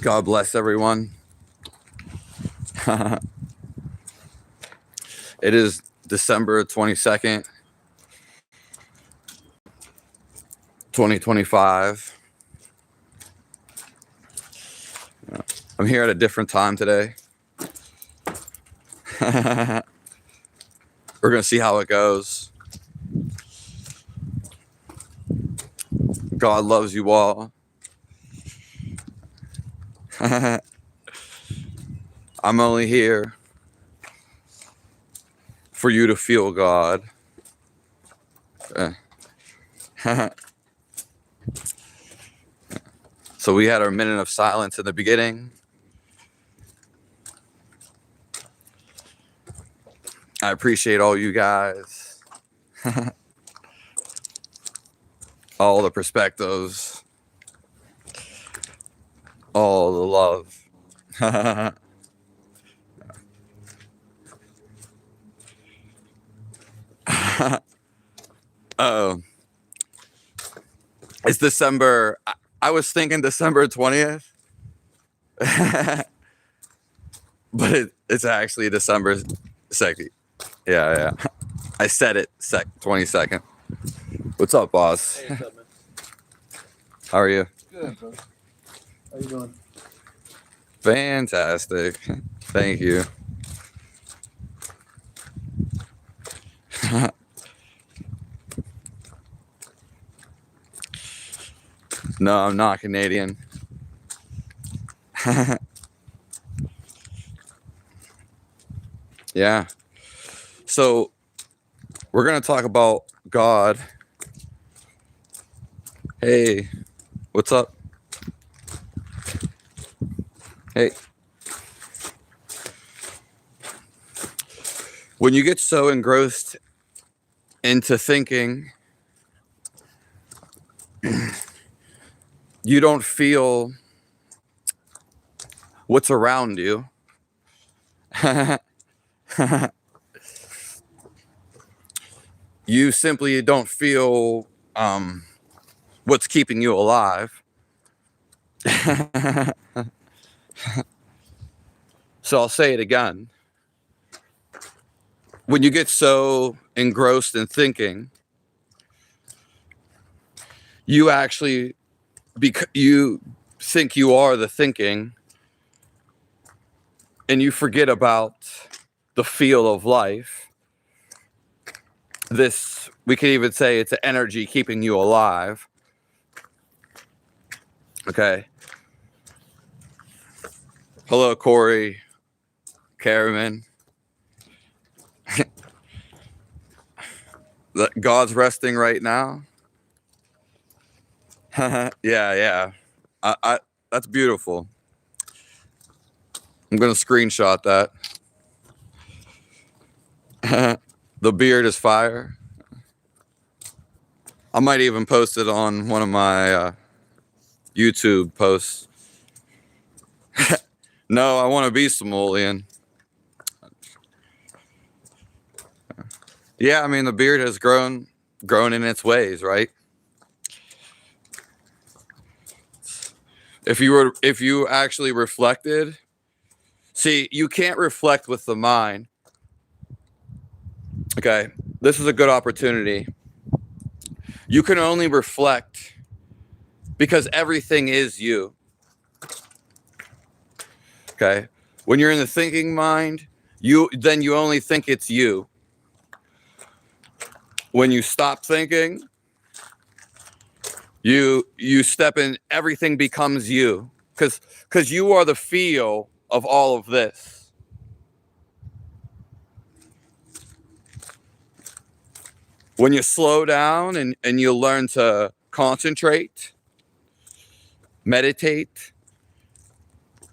God bless everyone. It is December 22nd, 2025. I'm here at a different time today. We're going to see how it goes. God loves you all. I'm only here for you to feel God. So we had our minute of silence in the beginning. I appreciate all you guys. All the perspectives. All the love. Oh, it's December. I was thinking December 20th, but it's actually December 2nd. Yeah. I said it 22nd. What's up, boss? Hey, what's up, man? How are you? Good, bro. How you doing? Fantastic. Thank you. No, I'm not Canadian. Yeah. So we're going to talk about God. Hey, what's up? Hey. When you get so engrossed into thinking, you don't feel what's around you. You simply don't feel what's keeping you alive. So I'll say it again. When you get so engrossed in thinking, you actually, you think you are the thinking, and you forget about the feel of life. This, we could even say it's an energy keeping you alive. Okay. Hello, Corey, Caravan. God's resting right now. Yeah. That's beautiful. I'm gonna screenshot that. The beard is fire. I might even post it on one of my YouTube posts. No, I want to be Somalian. Yeah, I mean the beard has grown in its ways, right? If you actually reflected, see, you can't reflect with the mind. Okay, this is a good opportunity. You can only reflect because everything is you. Okay, when you're in the thinking mind, you only think it's you. When you stop thinking, you step in, everything becomes you, because you are the feel of all of this. When you slow down and you learn to concentrate, meditate,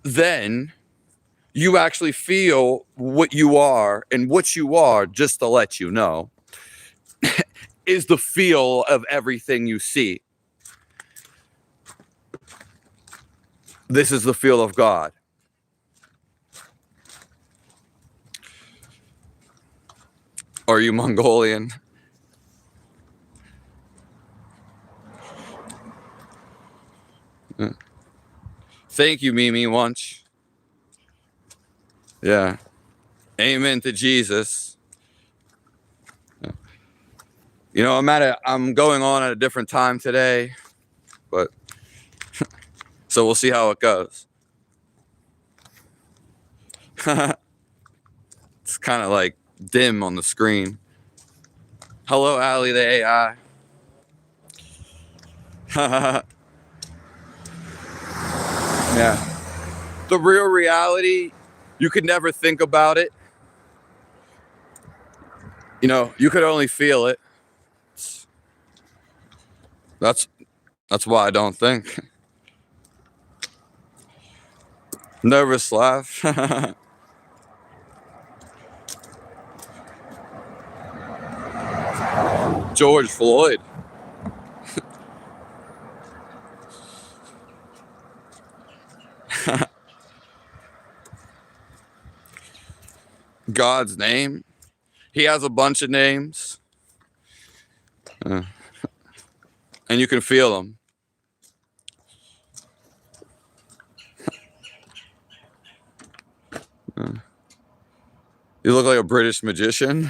then you actually feel what you are, and what you are, just to let you know, is the feel of everything you see. This is the feel of God. Are you Mongolian? Thank you, Mimi Wunsch. Yeah. Amen to Jesus. You know, I'm going on at a different time today, but so we'll see how it goes. It's kind of like dim on the screen. Hello, Allie the AI. Yeah. The real reality, you could never think about it. You know, you could only feel it. That's why I don't think. Nervous laugh. George Floyd. God's name. He has a bunch of names. And you can feel them. You look like a British magician.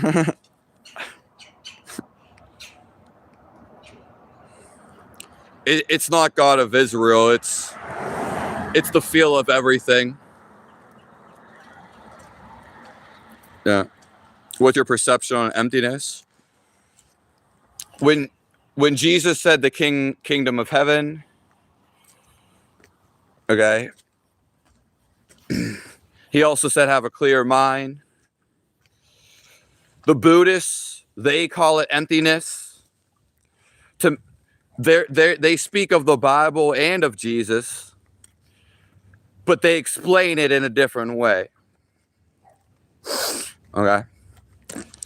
It's not God of Israel. It's the feel of everything. Yeah. What's your perception on emptiness? When Jesus said the kingdom of heaven, okay, he also said have a clear mind. The Buddhists, they call it emptiness. They speak of the Bible and of Jesus, but they explain it in a different way. Okay.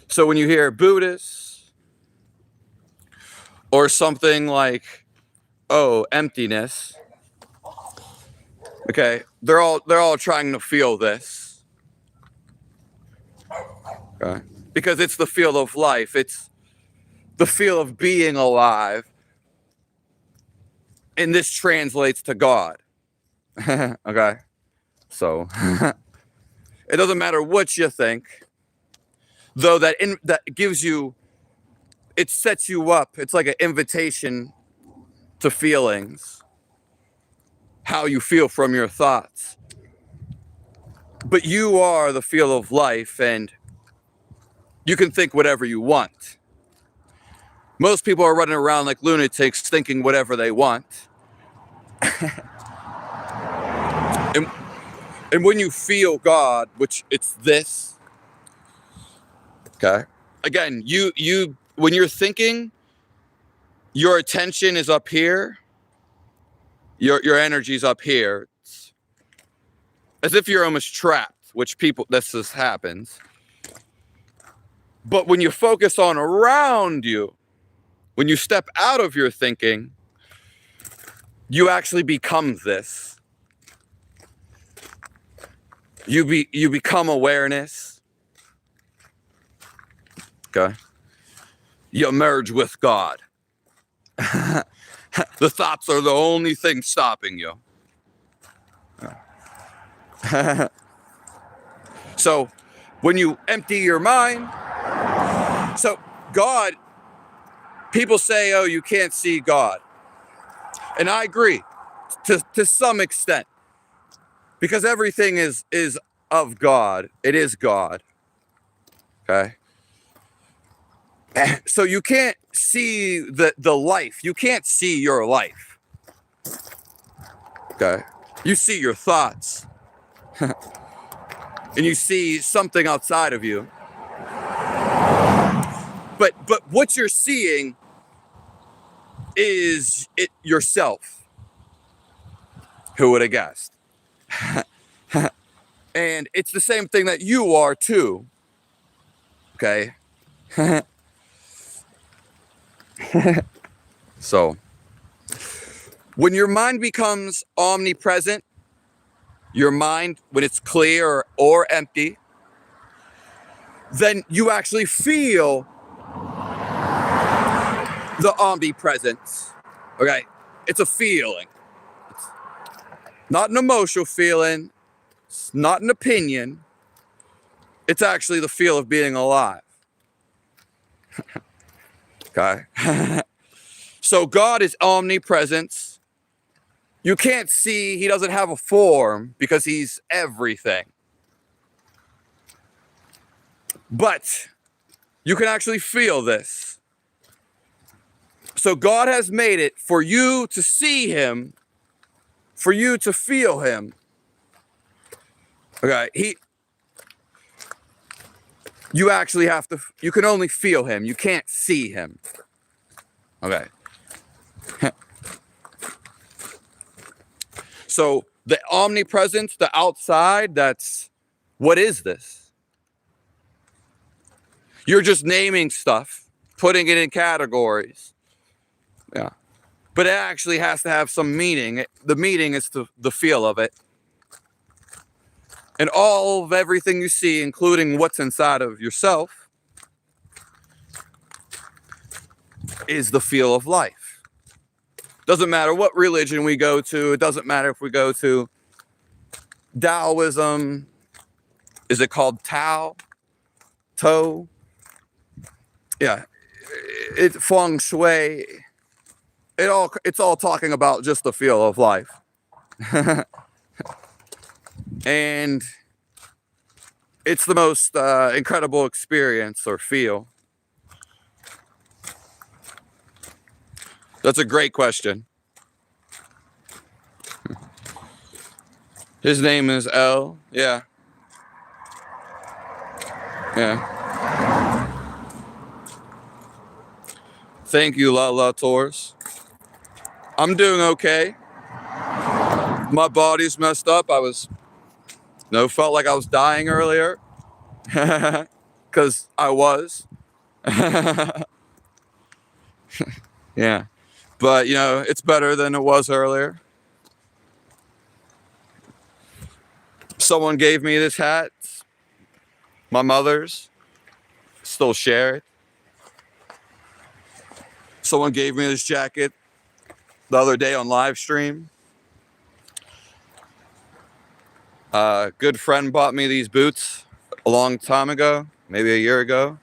So when you hear Buddhists or something like, oh, emptiness, okay, they're all trying to feel this. Okay. Because it's the feel of life. It's the feel of being alive. And this translates to God. Okay. So it doesn't matter what you think, though that gives you, it sets you up. It's like an invitation to feelings, how you feel from your thoughts. But you are the feel of life, and you can think whatever you want. Most people are running around like lunatics thinking whatever they want. And when you feel God, which it's this, okay? Again, you when you're thinking, your attention is up here. Your energy's up here. It's as if you're almost trapped, which this happens. But when you focus on around you, when you step out of your thinking, you actually become this. You become awareness. Okay. You merge with God. The thoughts are the only thing stopping you. So when you empty your mind, so God, people say, oh, you can't see God. And I agree to some extent, because everything is of God. It is God. Okay. So you can't see the life. You can't see your life. Okay. You see your thoughts. And you see something outside of you. But what you're seeing is it yourself. Who would have guessed? And it's the same thing that you are too. Okay. So when your mind becomes omnipresent, your mind, when it's clear or empty, then you actually feel the omnipresence. Okay. It's a feeling. Not an emotional feeling, it's not an opinion. It's actually the feel of being alive. Okay? So God is omnipresence. You can't see, he doesn't have a form because he's everything. But you can actually feel this. So God has made it for you to see him, for you to feel him. Okay, you actually have to, you can only feel him. You can't see him. Okay. So the omnipresence, the outside, what is this? You're just naming stuff, putting it in categories. Yeah. But it actually has to have some meaning. The meaning is the feel of it. And all of everything you see, including what's inside of yourself, is the feel of life. Doesn't matter what religion we go to. It doesn't matter if we go to Taoism. Is it called Tao? Toe? Yeah. It's feng shui. It's all talking about just the feel of life. And it's the most incredible experience or feel. That's a great question. His name is L. Yeah. Yeah. Thank you, La Tours. I'm doing okay. My body's messed up. Felt like I was dying earlier. Because I was. Yeah. But, it's better than it was earlier. Someone gave me this hat. My mother's. Still share it. Someone gave me this jacket the other day on live stream. A good friend bought me these boots a long time ago, maybe a year ago.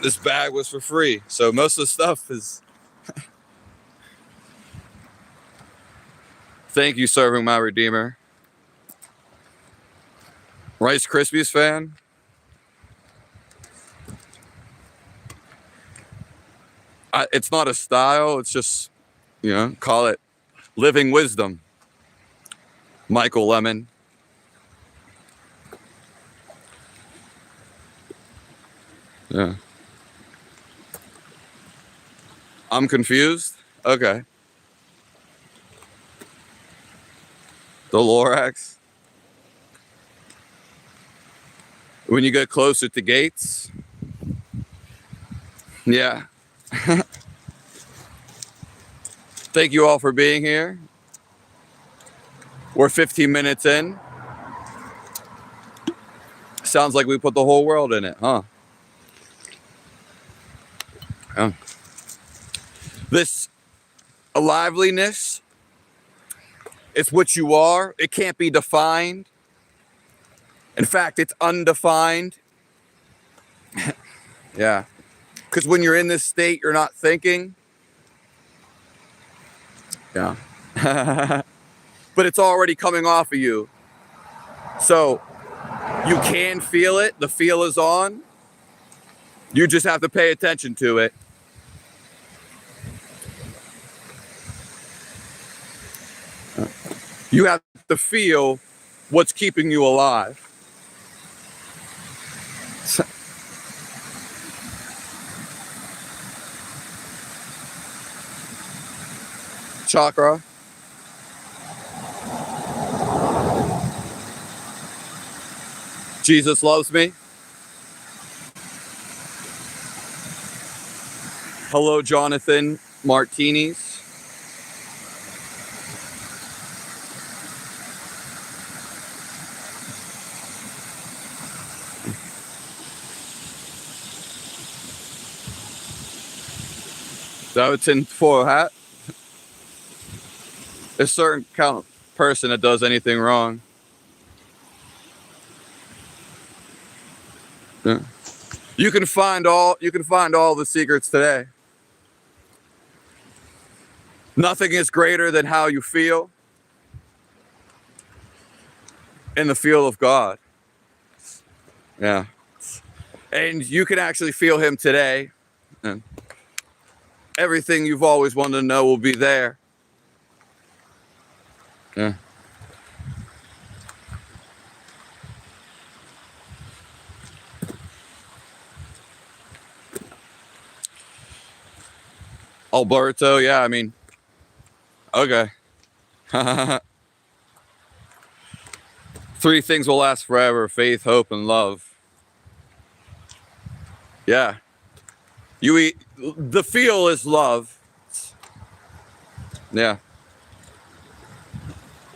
This bag was for free, so most of the stuff is... Thank you, serving my Redeemer. Rice Krispies fan? It's not a style, it's just, call it living wisdom. Michael Lemon. Yeah. I'm confused? Okay. The Lorax. When you get closer to gates. Yeah. Thank you all for being here. We're 15 minutes in. Sounds like we put the whole world in it, huh? Yeah. This aliveliness, it's what you are. It can't be defined. In fact, it's undefined. Yeah. Because when you're in this state, you're not thinking. Yeah. But it's already coming off of you. So you can feel it. The feel is on. You just have to pay attention to it. You have to feel what's keeping you alive. Chakra. Jesus loves me. Hello, Jonathan Martinis. that what tin foil hat? A certain kind of person that does anything wrong. Yeah. You can find all the secrets today. Nothing is greater than how you feel in the feel of God. Yeah. And you can actually feel him today. And everything you've always wanted to know will be there. Yeah. Alberto, yeah, I mean, okay. 3 things will last forever: faith, hope, and love. Yeah. The feel is love. Yeah.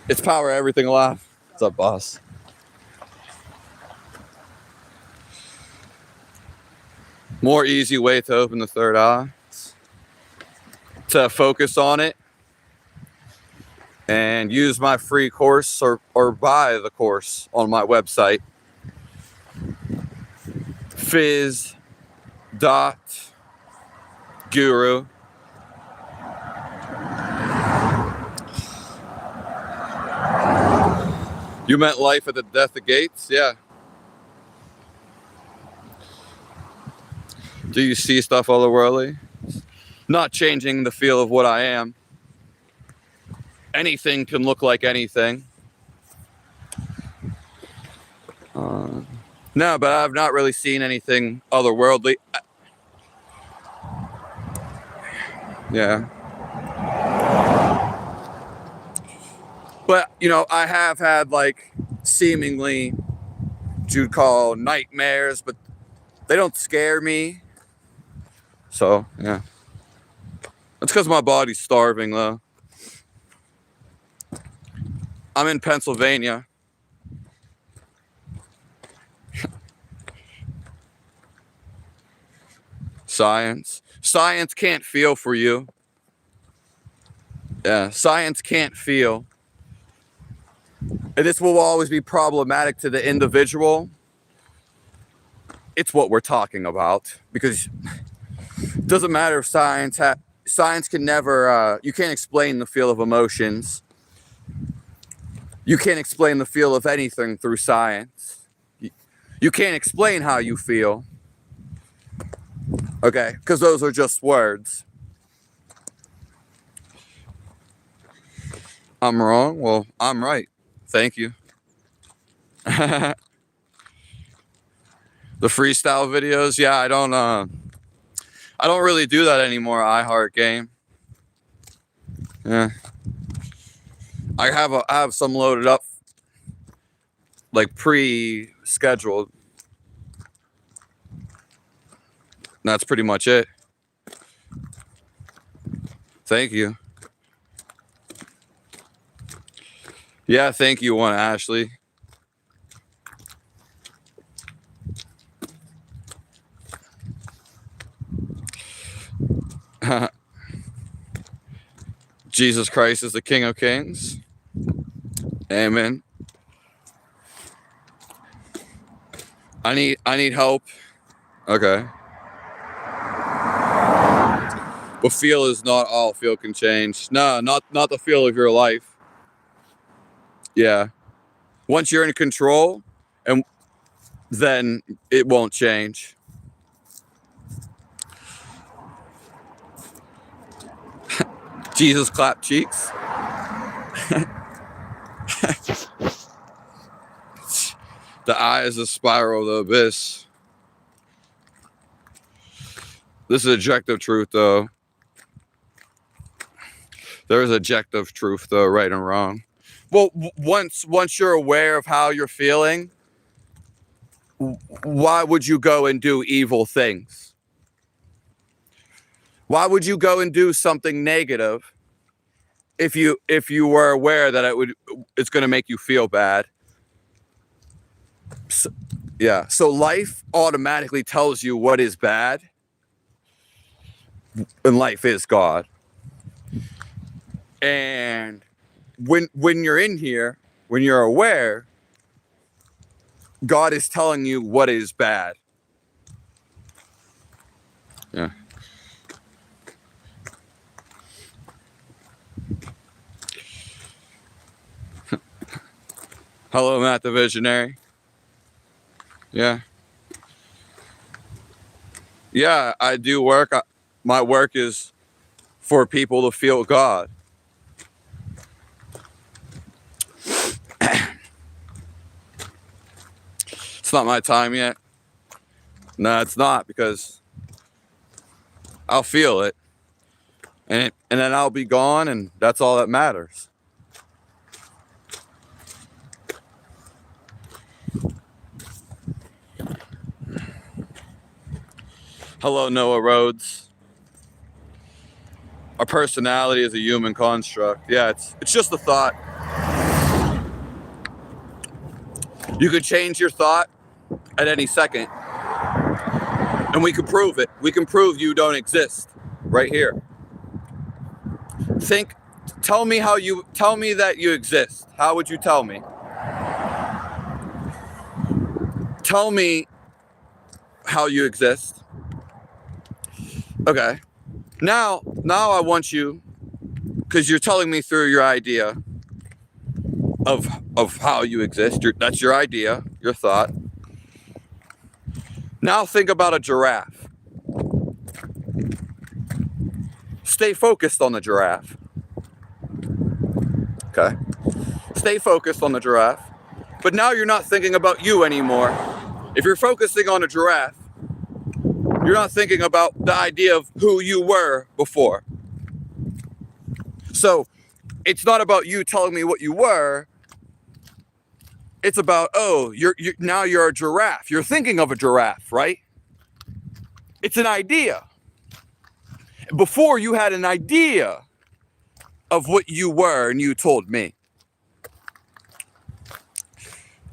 It's power everything alive. What's up, boss? More easy way to open the third eye. To focus on it and use my free course or buy the course on my website. fiz.guru. You meant life at the death of gates? Yeah. Do you see stuff otherworldly? Not changing the feel of what I am. Anything can look like anything. No, but I've not really seen anything otherworldly. Yeah. But, I have had like seemingly what you'd call nightmares, but they don't scare me. So, yeah. That's because my body's starving, though. I'm in Pennsylvania. Science. Science can't feel for you. Yeah, science can't feel. And this will always be problematic to the individual. It's what we're talking about. Because it doesn't matter if science can never, you can't explain the feel of emotions. You can't explain the feel of anything through science. You can't explain how you feel. Okay, because those are just words. I'm wrong? Well, I'm right. Thank you. The freestyle videos, yeah, I don't really do that anymore. iHeart game. Yeah. I have some loaded up, like pre-scheduled. That's pretty much it. Thank you. Yeah, thank you, one Ashley. Jesus Christ is the King of Kings. Amen. I need help. Okay. But feel is not all. Feel can change. No, not the feel of your life. Yeah. Once you're in control, and then it won't change. Jesus clapped cheeks. The eye is a spiral of the abyss. This is objective truth, though. There is objective truth, though, right and wrong. Well, once you're aware of how you're feeling, why would you go and do evil things? Why would you go and do something negative if you were aware that it's going to make you feel bad? So, yeah. So life automatically tells you what is bad. and life is God. And when you're in here, when you're aware, God is telling you what is bad. Yeah. Hello, Matt the Visionary. Yeah. Yeah, I do work. My work is for people to feel God. It's not my time yet. No, it's not, because I'll feel it. And then I'll be gone, and that's all that matters. Hello, Noah Rhodes. Our personality is a human construct. Yeah, it's just a thought. You could change your thought at any second, and we can prove it. We can prove you don't exist right here. Tell me that you exist. How would you tell me? Tell me how you exist. Okay. Now I want you, because you're telling me through your idea of how you exist. That's your idea, your thought. Now think about a giraffe. Stay focused on the giraffe. Okay. Stay focused on the giraffe. But now you're not thinking about you anymore. If you're focusing on a giraffe, you're not thinking about the idea of who you were before. So it's not about you telling me what you were. It's about, now you're a giraffe. You're thinking of a giraffe, right? It's an idea. Before, you had an idea of what you were, and you told me.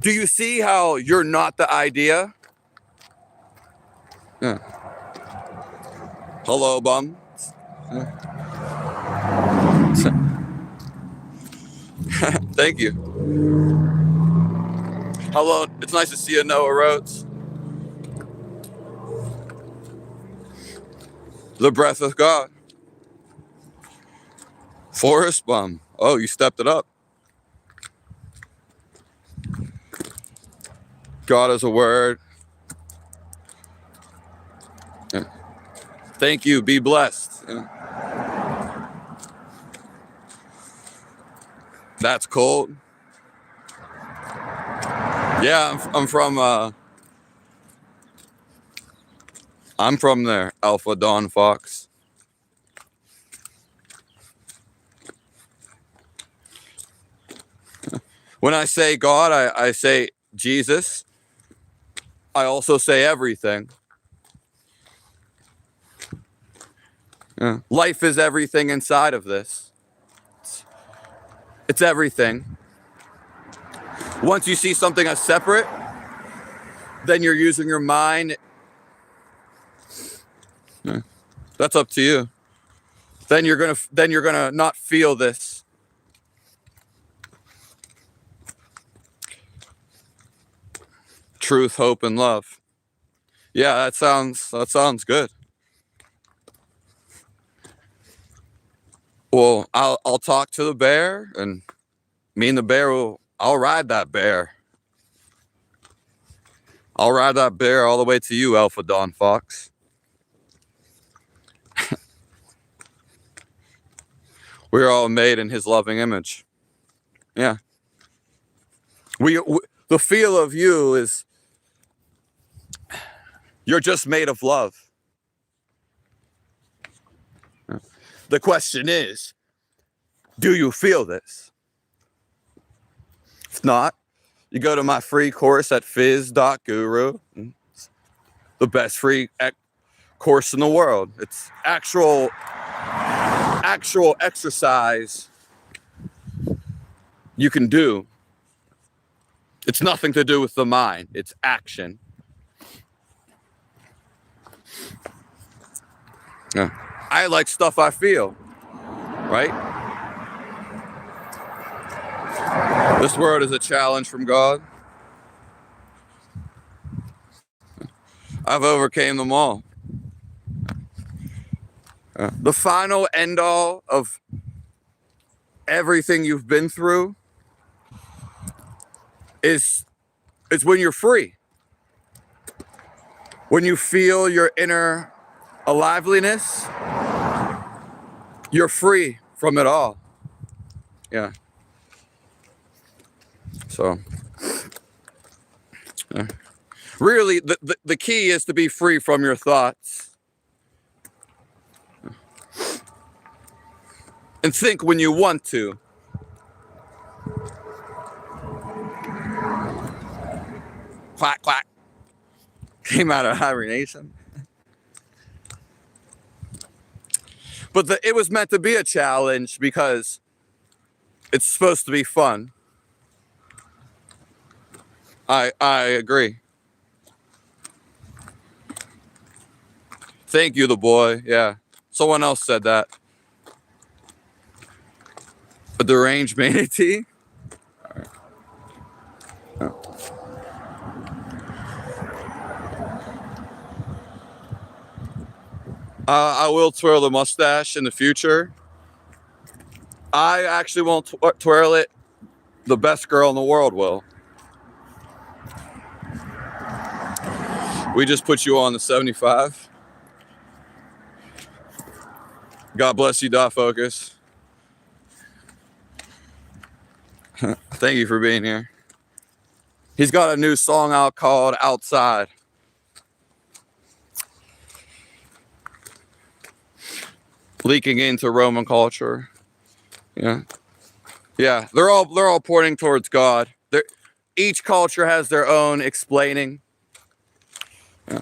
Do you see how you're not the idea? Yeah. Hello, bum. Thank you. Hello, it's nice to see you, Noah Rhodes. The breath of God. Forest bum. Oh, you stepped it up. God is a word. Yeah. Thank you. Be blessed. Yeah. That's cold. Yeah, I'm from there, Alpha Dawn Fox. When I say God, I say Jesus. I also say everything. Yeah. Life is everything inside of this. It's everything. Once you see something as separate, then you're using your mind. Yeah. That's up to you. Then you're gonna not feel this. Truth, hope, and love. Yeah, that sounds good. Well, I'll talk to the bear, and me and the bear I'll ride that bear. I'll ride that bear all the way to you, Alpha Dawn Fox. We're all made in his loving image. Yeah. The feel of you is you're just made of love. The question is, do you feel this? If not, you go to my free course at fiz.guru. The best free course in the world. It's actual exercise you can do. It's nothing to do with the mind. It's action. Yeah. I like stuff I feel, right? This world is a challenge from God. I've overcame them all. The final end all of everything you've been through is when you're free. When you feel your inner aliveliness, you're free from it all. Yeah. So, really, the key is to be free from your thoughts. And think when you want to. Quack, quack. Came out of hibernation. But it was meant to be a challenge because it's supposed to be fun. I agree. Thank you, the boy. Yeah. Someone else said that. A deranged manatee? I will twirl the mustache in the future. I actually won't twirl it. The best girl in the world will. We just put you on the 75. God bless you, Dot Focus. Thank you for being here. He's got a new song out called Outside. Leaking into Roman culture. Yeah. Yeah, they're all pointing towards God. Each culture has their own explaining. Yeah.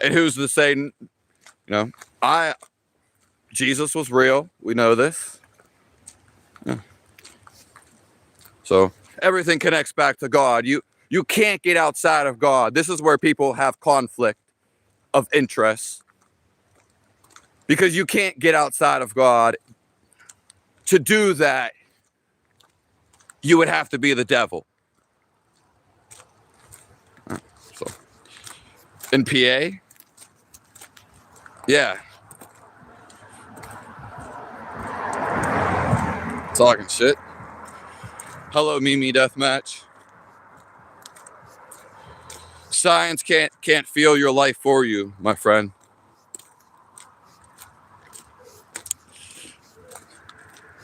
And who's to say, Jesus was real. We know this. Yeah. So everything connects back to God. You can't get outside of God. This is where people have conflict of interest. Because you can't get outside of God. To do that, you would have to be the devil. So, in PA? Yeah. Talking shit. Hello, Mimi Deathmatch. Science can't feel your life for you, my friend.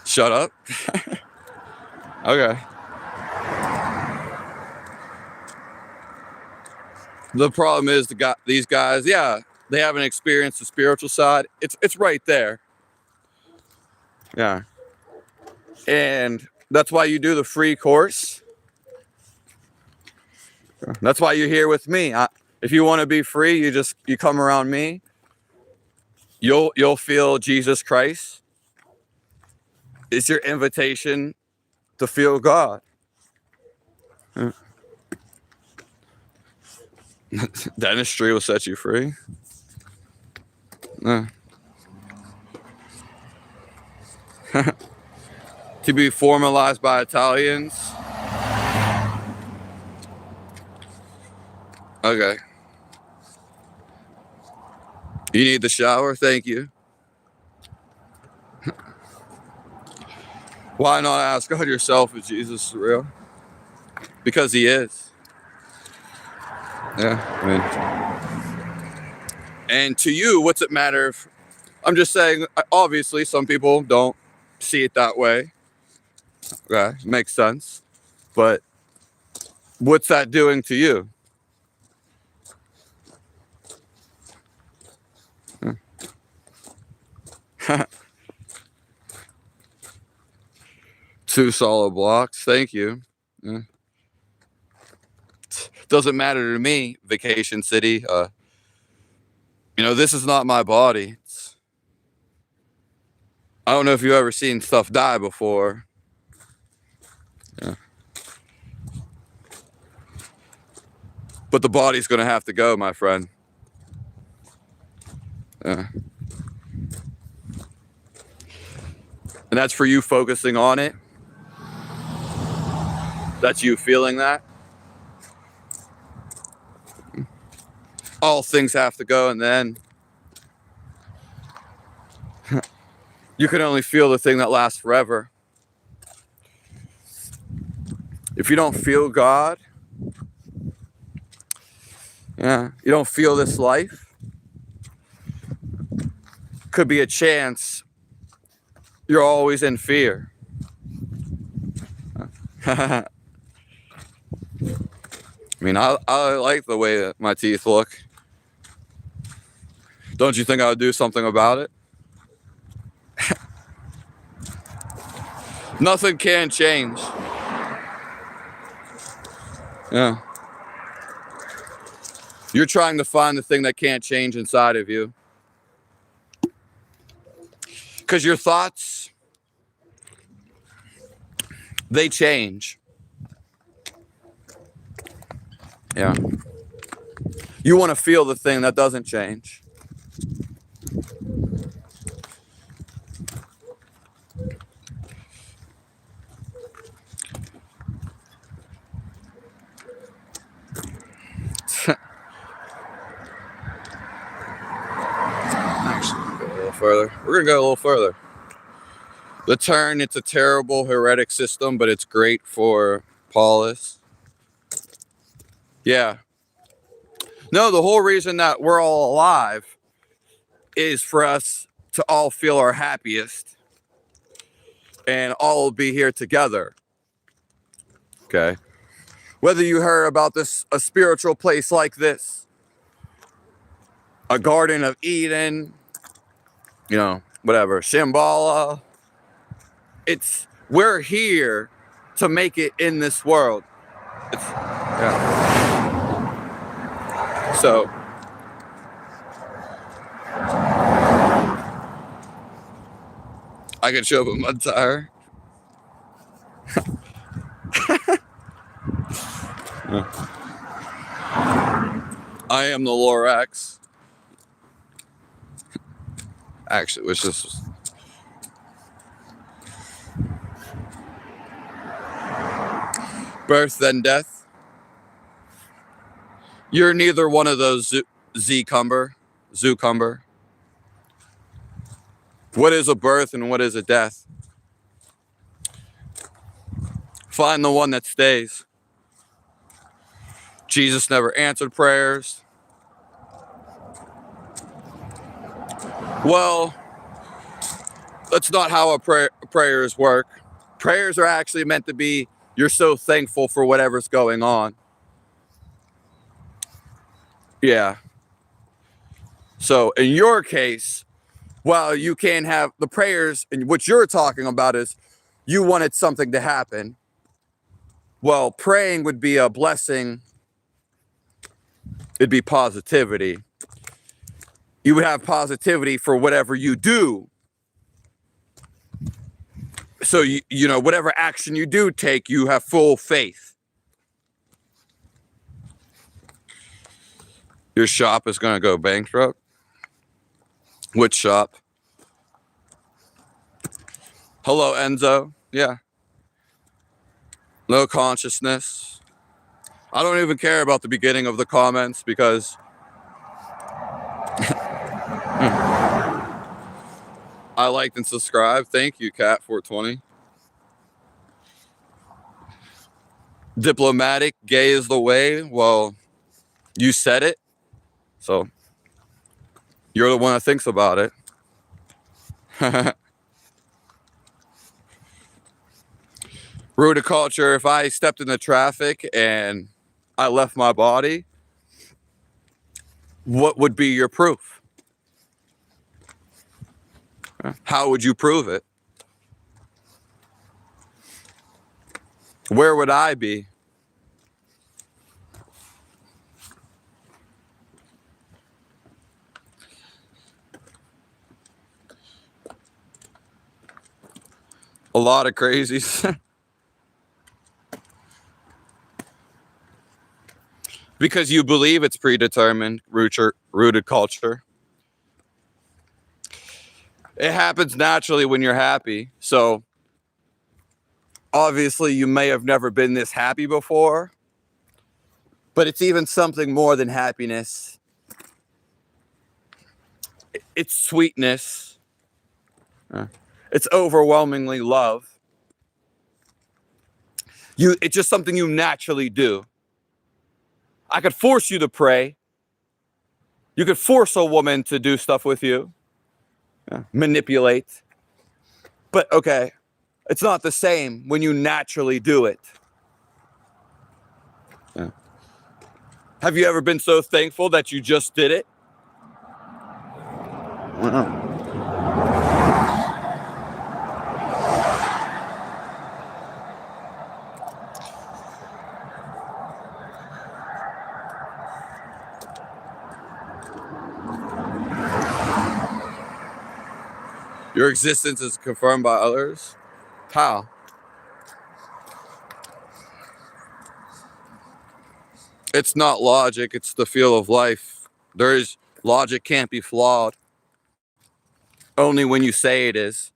Shut up. Okay. The problem is these guys, yeah, they haven't experienced the spiritual side. It's right there. Yeah. And that's why you do the free course. That's why you're here with me. If you want to be free, you come around me. You'll feel Jesus Christ. It's your invitation to feel God. Dentistry will set you free. To be formalized by Italians. Okay. You need the shower? Thank you. Why not ask God yourself if Jesus is real? Because he is. Yeah, I mean. And to you, what's it matter if... I'm just saying, obviously, some people don't see it that way. Okay, makes sense. But what's that doing to you? Two solid blocks. Thank you. Yeah. Doesn't matter to me, Vacation City. This is not my body. I don't know if you've ever seen stuff die before. Yeah. But the body's going to have to go, my friend. Yeah. And that's for you focusing on it. That's you feeling that. All things have to go, and then you can only feel the thing that lasts forever. If you don't feel God, you don't feel this life, could be a chance you're always in fear. I mean, I like the way that my teeth look. Don't you think I would do something about it? Nothing can change. Yeah. You're trying to find the thing that can't change inside of you. Because your thoughts, they change. Yeah. You want to feel the thing that doesn't change. Actually, go a little further. We're going to go a little further. The turn, it's a terrible heretic system, but it's great for Paulus. Yeah. No, the whole reason that we're all alive is for us to all feel our happiest and all be here together. Okay. Whether you heard about this, a spiritual place like this, a Garden of Eden, whatever, Shambhala, we're here to make it in this world. So, I can show up a mud tire. I am the Lorax. Actually, which is birth then death. You're neither one of those Zucumber. What is a birth and what is a death? Find the one that stays. Jesus never answered prayers. Well, that's not how prayers work. Prayers are actually meant to be, you're so thankful for whatever's going on. Yeah. So in your case, well, you can't have the prayers, and what you're talking about is you wanted something to happen. Well, praying would be a blessing. It'd be positivity. You would have positivity for whatever you do. So, whatever action you do take, you have full faith. Your shop is going to go bankrupt? Which shop? Hello, Enzo. Yeah. No consciousness. I don't even care about the beginning of the comments because I liked and subscribed. Thank you, Cat420. Diplomatic, gay is the way. Well, you said it. So you're the one that thinks about it. Ruticulture, if I stepped in the traffic and I left my body, what would be your proof? How would you prove it? Where would I be? A lot of crazies. Because you believe it's predetermined, rooted culture. It happens naturally when you're happy. So obviously you may have never been this happy before, but it's even something more than happiness. It's sweetness. It's overwhelmingly love. It's just something you naturally do. I could force you to pray. You could force a woman to do stuff with you. Manipulate. But okay, it's not the same when you naturally do it. Have you ever been so thankful that you just did it? Your existence is confirmed by others? How? It's not logic, it's the feel of life. Logic can't be flawed. Only when you say it is.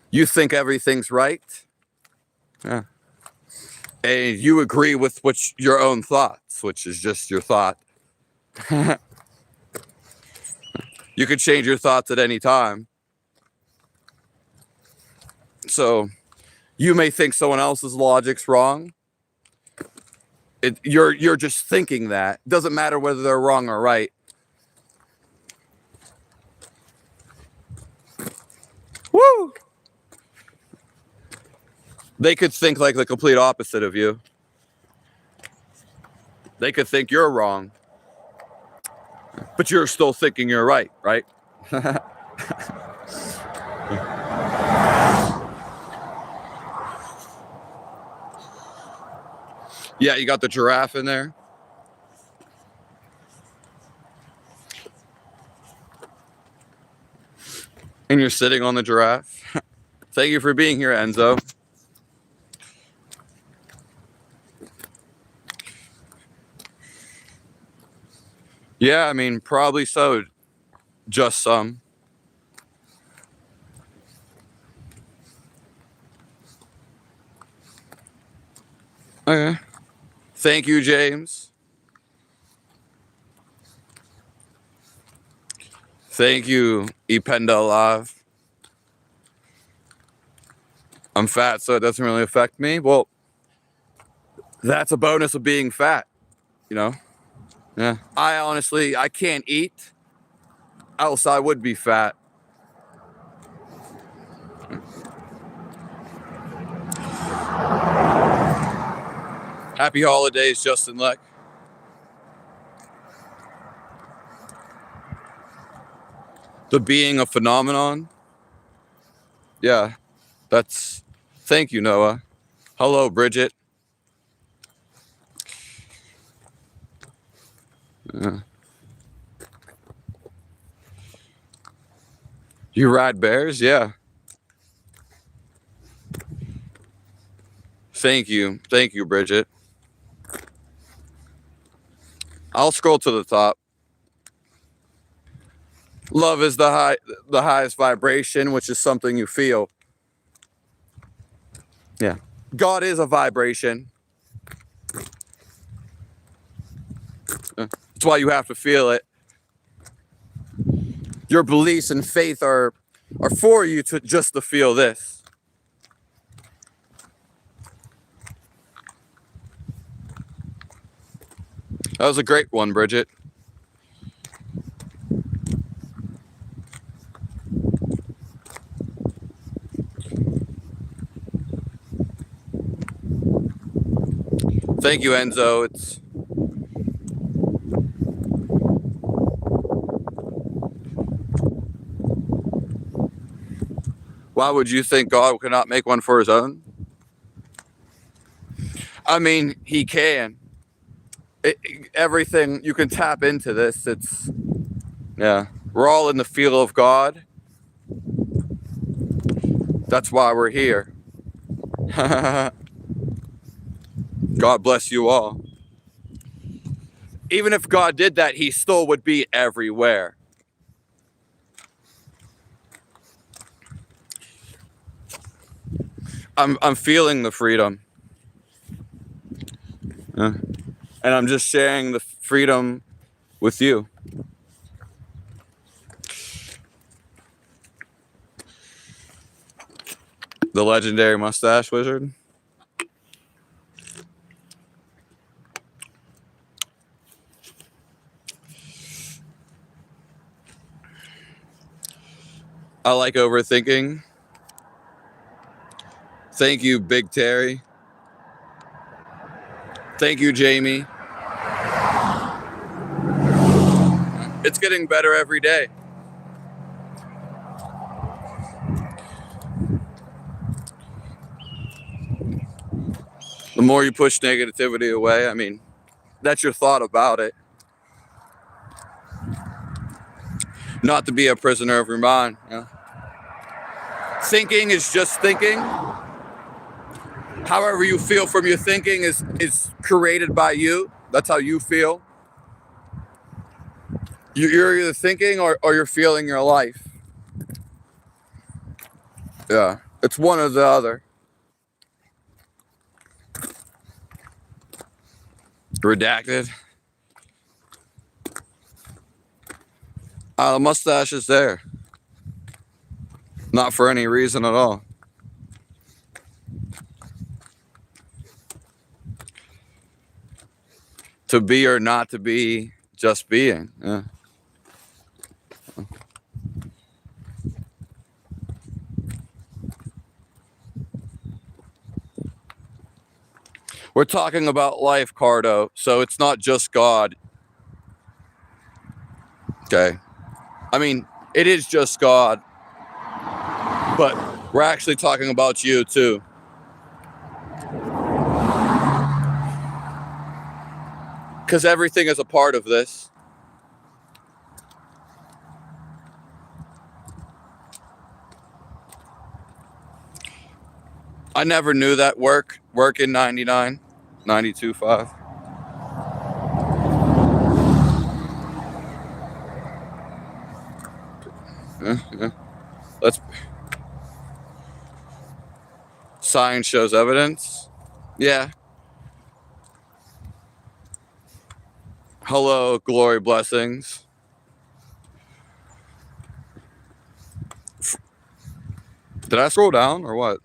You think everything's right. Yeah. And you agree with your own thoughts, which is just your thought. You could change your thoughts at any time. So you may think someone else's logic's wrong. You're just thinking that. It doesn't matter whether they're wrong or right. Woo! They could think like the complete opposite of you. They could think you're wrong. But you're still thinking you're right, right? Yeah, you got the giraffe in there. And you're sitting on the giraffe. Thank you for being here, Enzo. Yeah, I mean, probably so. Just some. Okay. Thank you, James. Thank you, Ependa Alive. I'm fat, so it doesn't really affect me. Well, that's a bonus of being fat, you know? Yeah. I can't eat, else I would be fat. Happy holidays, Justin Leck. The being a phenomenon. Yeah, thank you, Noah. Hello, Bridget. You ride bears? Yeah. Thank you, Bridget. I'll scroll to the top. Love is the highest vibration, which is something you feel. Yeah. God is a vibration. That's why you have to feel it. Your beliefs and faith are for you just to feel this. That was a great one, Bridget. Thank you, Enzo. Why would you think God cannot make one for his own? I mean, he can. Everything, you can tap into this. Yeah. We're all in the feel of God. That's why we're here. God bless you all. Even if God did that, he still would be everywhere. I'm feeling the freedom. And I'm just sharing the freedom with you. The legendary mustache wizard. I like overthinking. Thank you, Big Terry. Thank you, Jamie. It's getting better every day. The more you push negativity away, I mean, that's your thought about it. Not to be a prisoner of your mind. You know? Thinking is just thinking. However you feel from your thinking is created by you. That's how you feel. You're either thinking or you're feeling your life. Yeah, it's one or the other. Redacted. The mustache is there. Not for any reason at all. To be or not to be, just being. Yeah. We're talking about life, Cardo, so it's not just God. Okay. I mean, it is just God, but we're actually talking about you too. Because everything is a part of this. I never knew that work in 99, 92.5. Yeah. Let's. Science shows evidence. Yeah. Hello, glory, blessings. Did I scroll down or what?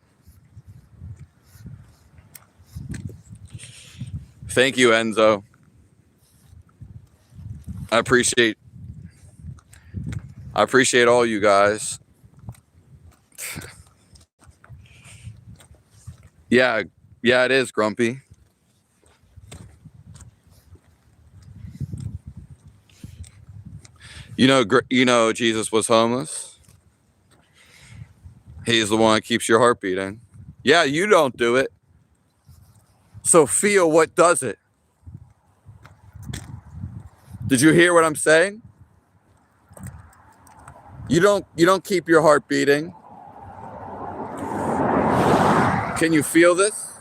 Thank you, Enzo. I appreciate all you guys. Yeah, it is, Grumpy. You know Jesus was homeless. He's the one that keeps your heart beating. Yeah, you don't do it. So feel what does it. Did you hear what I'm saying? You don't keep your heart beating. Can you feel this?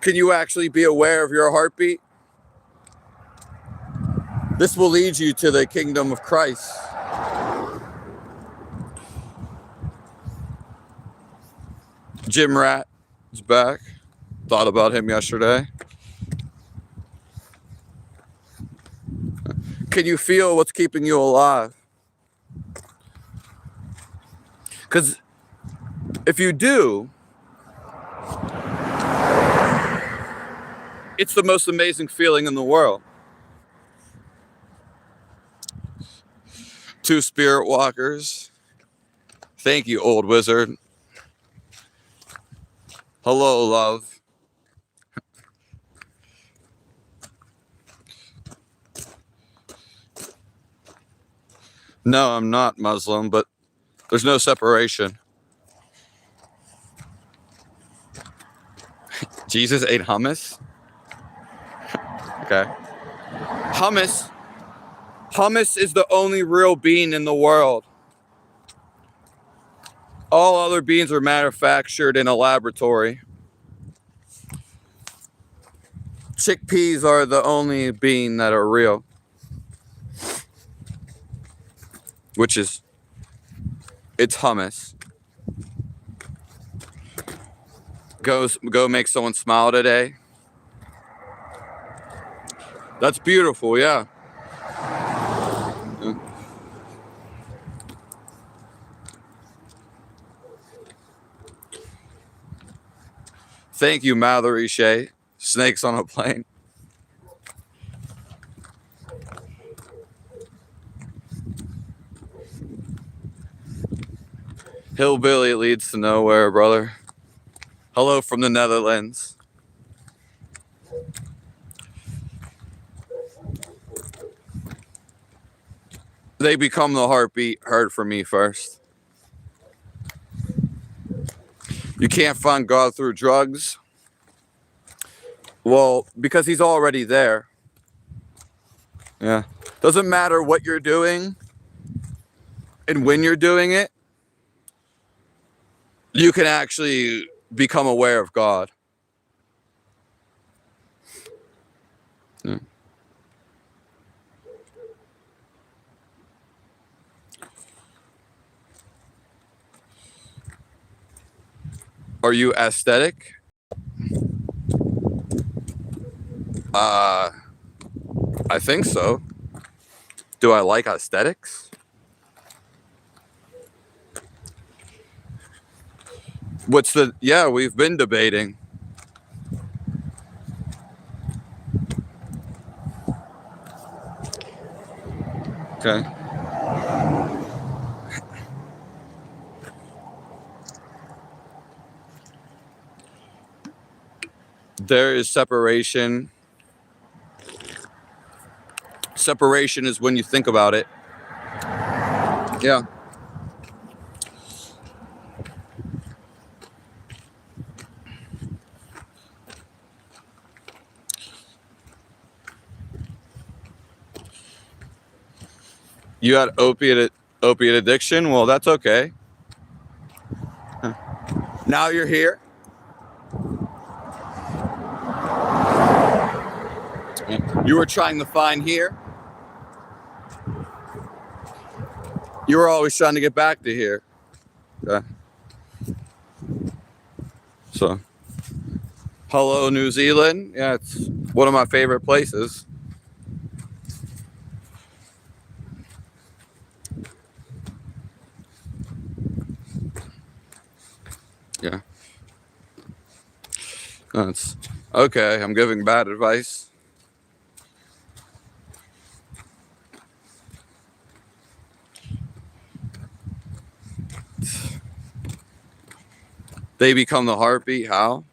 Can you actually be aware of your heartbeat? This will lead you to the kingdom of Christ. Jim Rat is back. Thought about him yesterday. Can you feel what's keeping you alive? Because if you do, it's the most amazing feeling in the world. Two spirit walkers. Thank you, old wizard. Hello, love. No, I'm not Muslim, but there's no separation. Jesus ate hummus? Okay. Hummus is the only real bean in the world. All other beans are manufactured in a laboratory. Chickpeas are the only bean that are real. It's hummus. Go make someone smile today. That's beautiful, yeah. Thank you, Mallory Shea. Snakes on a plane. Hillbilly leads to nowhere, brother. Hello from the Netherlands. They become the heartbeat heard from me first. You can't find God through drugs. Well, because he's already there. Yeah. Doesn't matter what you're doing and when you're doing it, you can actually become aware of God. Yeah. Are you aesthetic? I think so. Do I like aesthetics? Yeah, we've been debating. Okay. There is separation. Separation is when you think about it. Yeah. You had opiate addiction? Well, that's okay. Now you're here. You were trying to find here. You were always trying to get back to here. Okay. So, hello, New Zealand. Yeah, it's one of my favorite places. Yeah. That's okay. I'm giving bad advice. They become the heartbeat. How?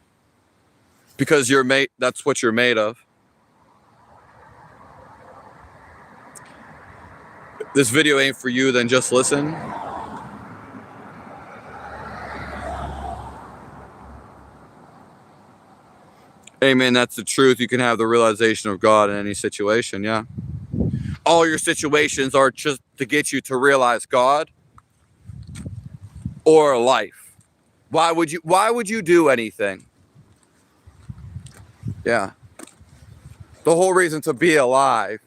Because you're made. That's what you're made of. This video ain't for you. Then just listen. Amen. That's the truth. You can have the realization of God in any situation. Yeah. All your situations are just to get you to realize God or life. Why would you do anything? Yeah. The whole reason to be alive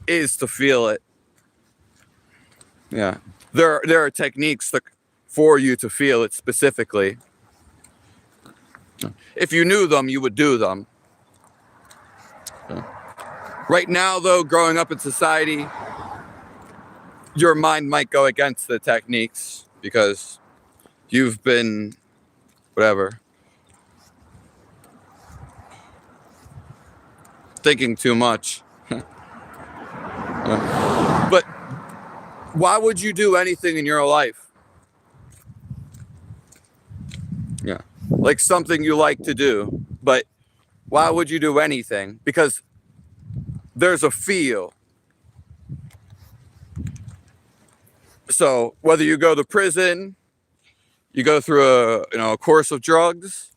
is to feel it. Yeah. There are techniques for you to feel it specifically. If you knew them, you would do them. Yeah. Right now, though, growing up in society, your mind might go against the techniques because you've been whatever. Thinking too much. But why would you do anything in your life? Yeah. Like something you like to do. But why would you do anything? Because there's a feel. So whether you go to prison, you go through a course of drugs,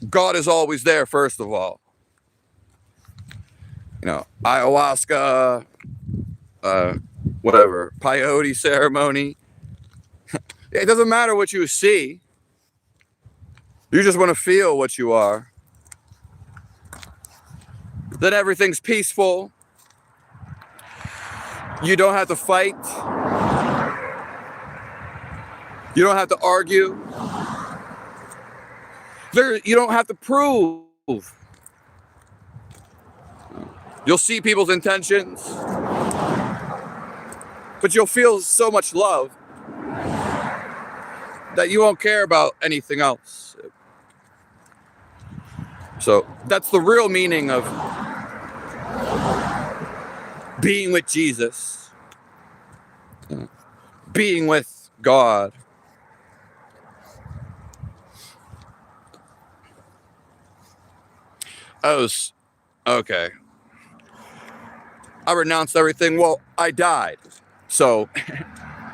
God is always there, first of all. Ayahuasca, whatever, peyote ceremony. It doesn't matter what you see. You just want to feel what you are. Then everything's peaceful. You don't have to fight. You don't have to argue. You don't have to prove. You'll see people's intentions, but you'll feel so much love that you won't care about anything else. So that's the real meaning of being with Jesus, being with God. Okay. I renounced everything. Well, I died. So,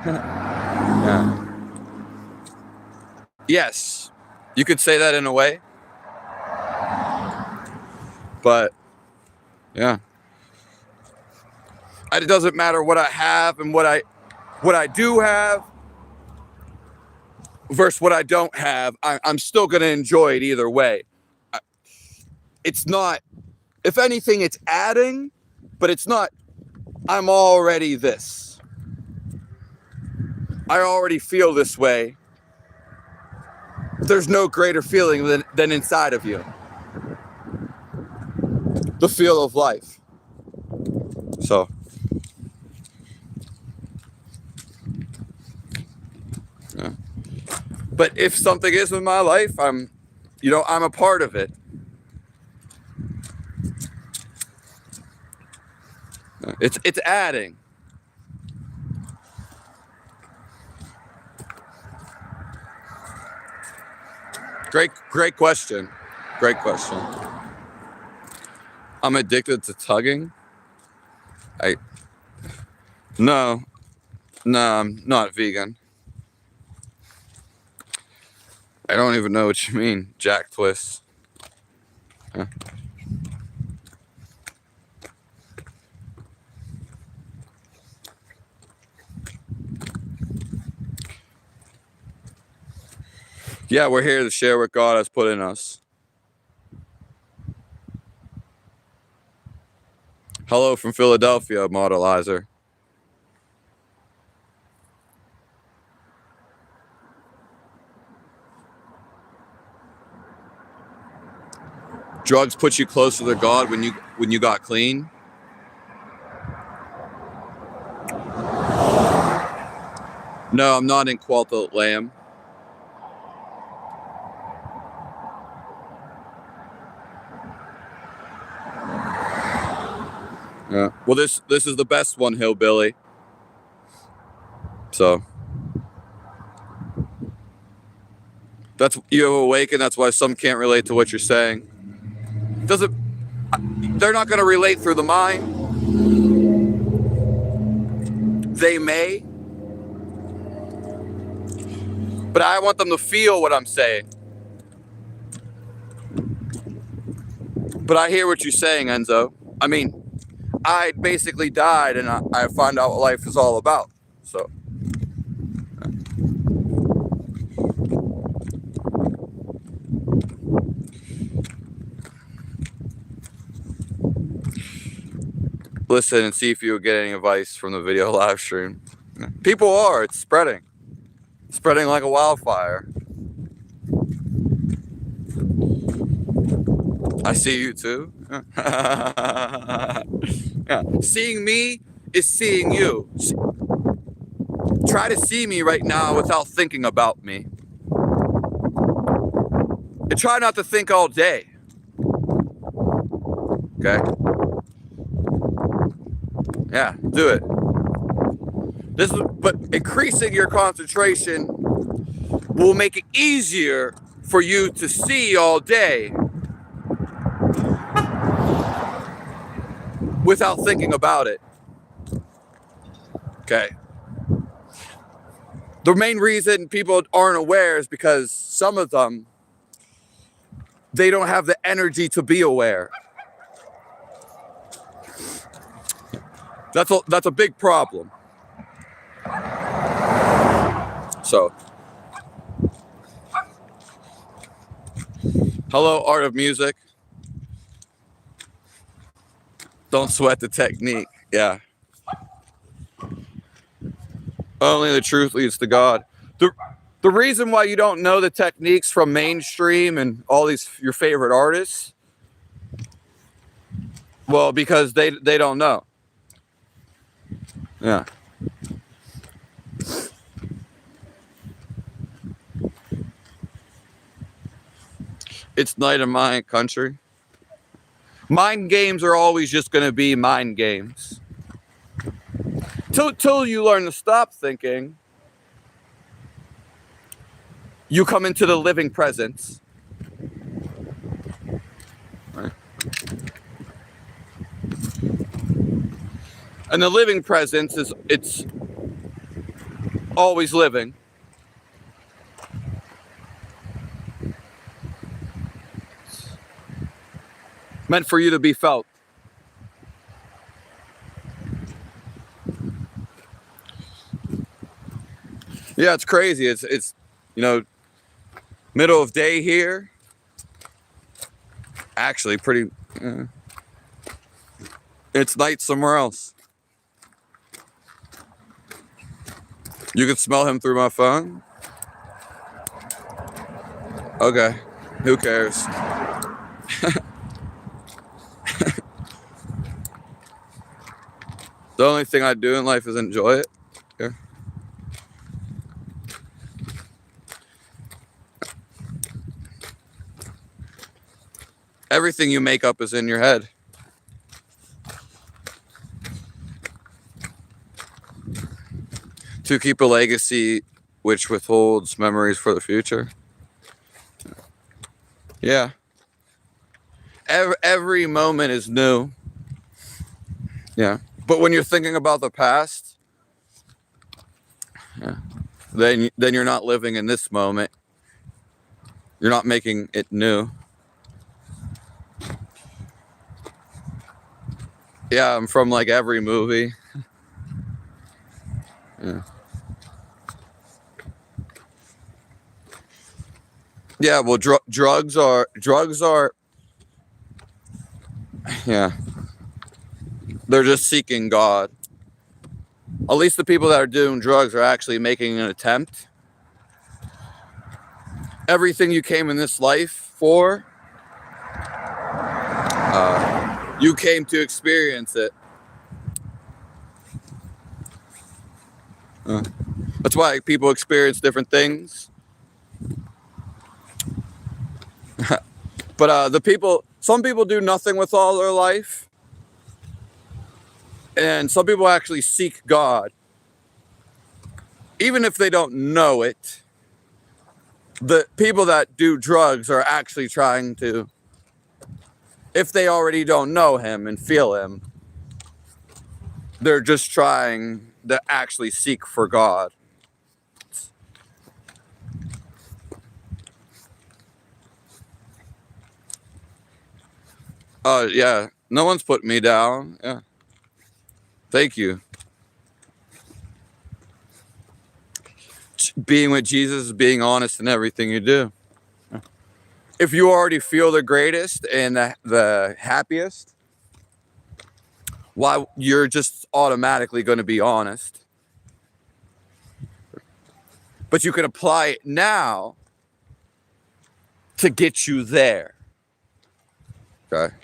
yeah. Yes, you could say that in a way. But, yeah. It doesn't matter what I have and what I do have versus what I don't have. I'm still going to enjoy it either way. It's not, if anything, it's adding, but it's not, I'm already this. I already feel this way. There's no greater feeling than inside of you. The feel of life. So. Yeah. But if something is in my life, I'm a part of it. It's adding. Great question. Great question. I'm addicted to tugging. No, I'm not vegan. I don't even know what you mean, Jack Twist. Huh? Yeah, we're here to share what God has put in us. Hello from Philadelphia, Modelizer. Drugs put you closer to God when you got clean. No, I'm not in Qualta Lamb. Yeah. Well, this is the best one, Hillbilly. So that's you have awakened. That's why some can't relate to what you're saying. They're not going to relate through the mind. They may, but I want them to feel what I'm saying. But I hear what you're saying, Enzo. I mean, I basically died, and I find out what life is all about. So. Listen and see if you get any advice from the video live stream. People are. It's spreading. Spreading like a wildfire. I see you too. Yeah. Seeing me is seeing you. Try to see me right now without thinking about me. And try not to think all day. Okay? Yeah, do it. But increasing your concentration will make it easier for you to see all day without thinking about it. Okay. The main reason people aren't aware is because some of them, they don't have the energy to be aware. That's a big problem. So, hello, Art of Music. Don't sweat the technique. Yeah. Only the truth leads to God. The reason why you don't know the techniques from mainstream and all these your favorite artists, well, because they don't know. Yeah. It's night in my country. Mind games are always just going to be mind games. Till you learn to stop thinking, you come into the living presence. Right. And the living presence it's always living. It's meant for you to be felt. Yeah, it's crazy. It's middle of day here. Actually, pretty. It's night somewhere else. You can smell him through my phone. Okay, who cares? The only thing I do in life is enjoy it. Yeah. Everything you make up is in your head. To keep a legacy which withholds memories for the future. Yeah. Every moment is new. Yeah. But when you're thinking about the past, yeah, then you're not living in this moment. You're not making it new. Yeah, I'm from like every movie. Yeah. Yeah, well, drugs are, yeah, they're just seeking God. At least the people that are doing drugs are actually making an attempt. Everything you came in this life for, you came to experience it. That's why people experience different things. But some people do nothing with all their life. And some people actually seek God. Even if they don't know it, the people that do drugs are actually trying to, if they already don't know him and feel him, they're just trying to actually seek for God. Yeah, no one's put me down. Yeah. Thank you. Being with Jesus is being honest in everything you do. If you already feel the greatest and the happiest, why you're just automatically going to be honest. But you can apply it now to get you there. Okay.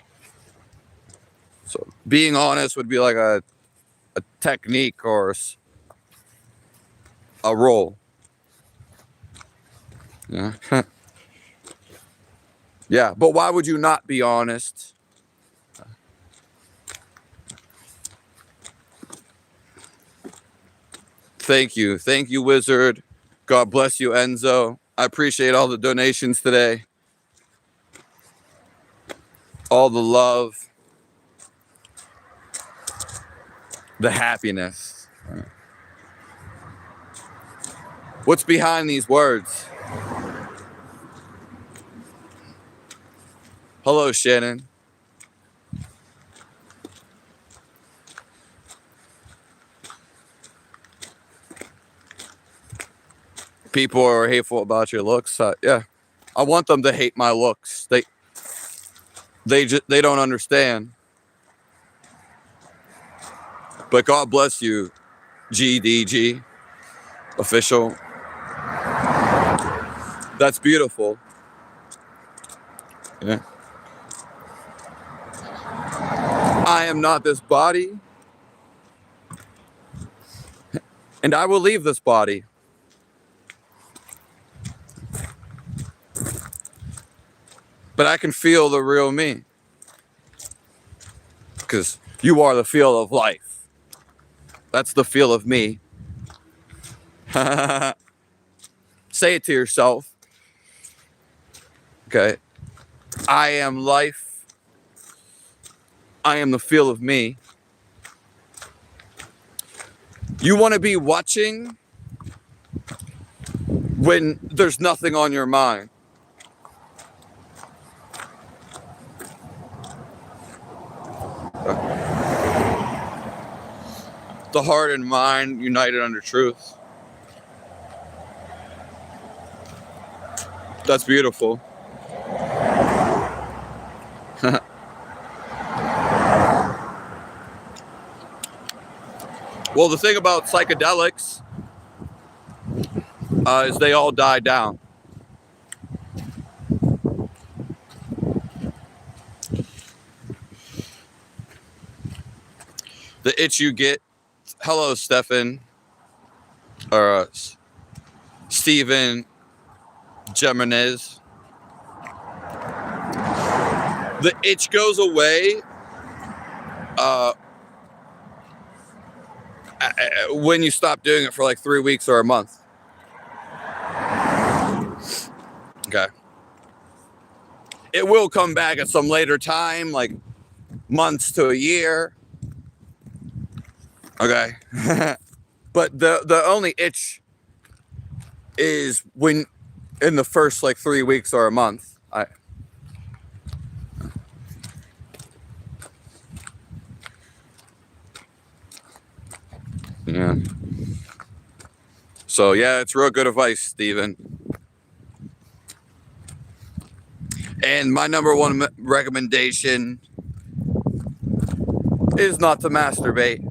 So being honest would be like a technique or a role. Yeah. Yeah, but why would you not be honest? Thank you. Thank you, Wizard. God bless you, Enzo. I appreciate all the donations today. All the love. The happiness. What's behind these words? Hello, Shannon. People are hateful about your looks. Yeah, I want them to hate my looks. They don't understand. But God bless you, GDG official. That's beautiful. Yeah. I am not this body, and I will leave this body. But I can feel the real me. Because you are the feel of life. That's the feel of me. Say it to yourself. Okay. I am life. I am the feel of me. You want to be watching when there's nothing on your mind. The heart and mind united under truth. That's beautiful. Well, the thing about psychedelics is they all die down. The itch you get. Hello, Stefan. Or Stephen Geminez. The itch goes away when you stop doing it for like 3 weeks or a month. Okay. It will come back at some later time, like months to a year. Okay. But the only itch is when in the first like 3 weeks or a month. Yeah. So yeah, it's real good advice, Stephen. And my number one recommendation is not to masturbate.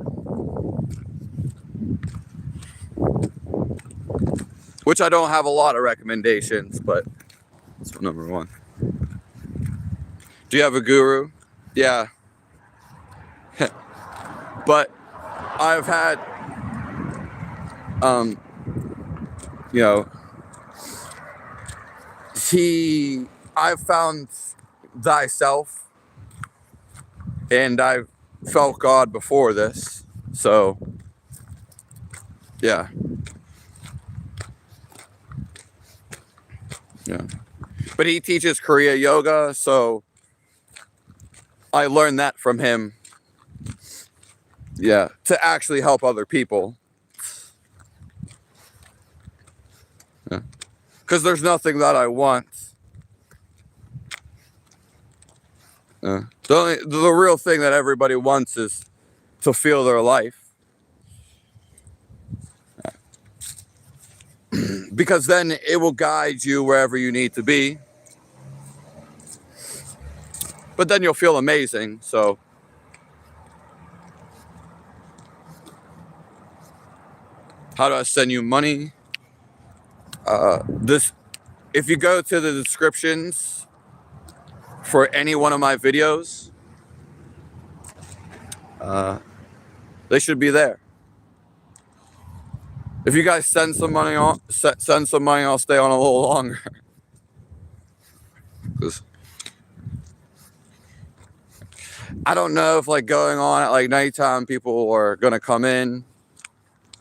Which I don't have a lot of recommendations, but that's my number one. Do you have a guru? Yeah. But I've had, I've found thyself, and I've felt God before this. So, yeah. Yeah. But he teaches Kriya yoga, so I learned that from him. Yeah, to actually help other people. Yeah. Because there's nothing that I want. The real thing that everybody wants is to feel their life. Because then it will guide you wherever you need to be. But then you'll feel amazing, so. How do I send you money? If you go to the descriptions for any one of my videos, they should be there. If you guys send some money, I'll stay on a little longer. 'Cause I don't know if like going on at like nighttime, people are gonna come in.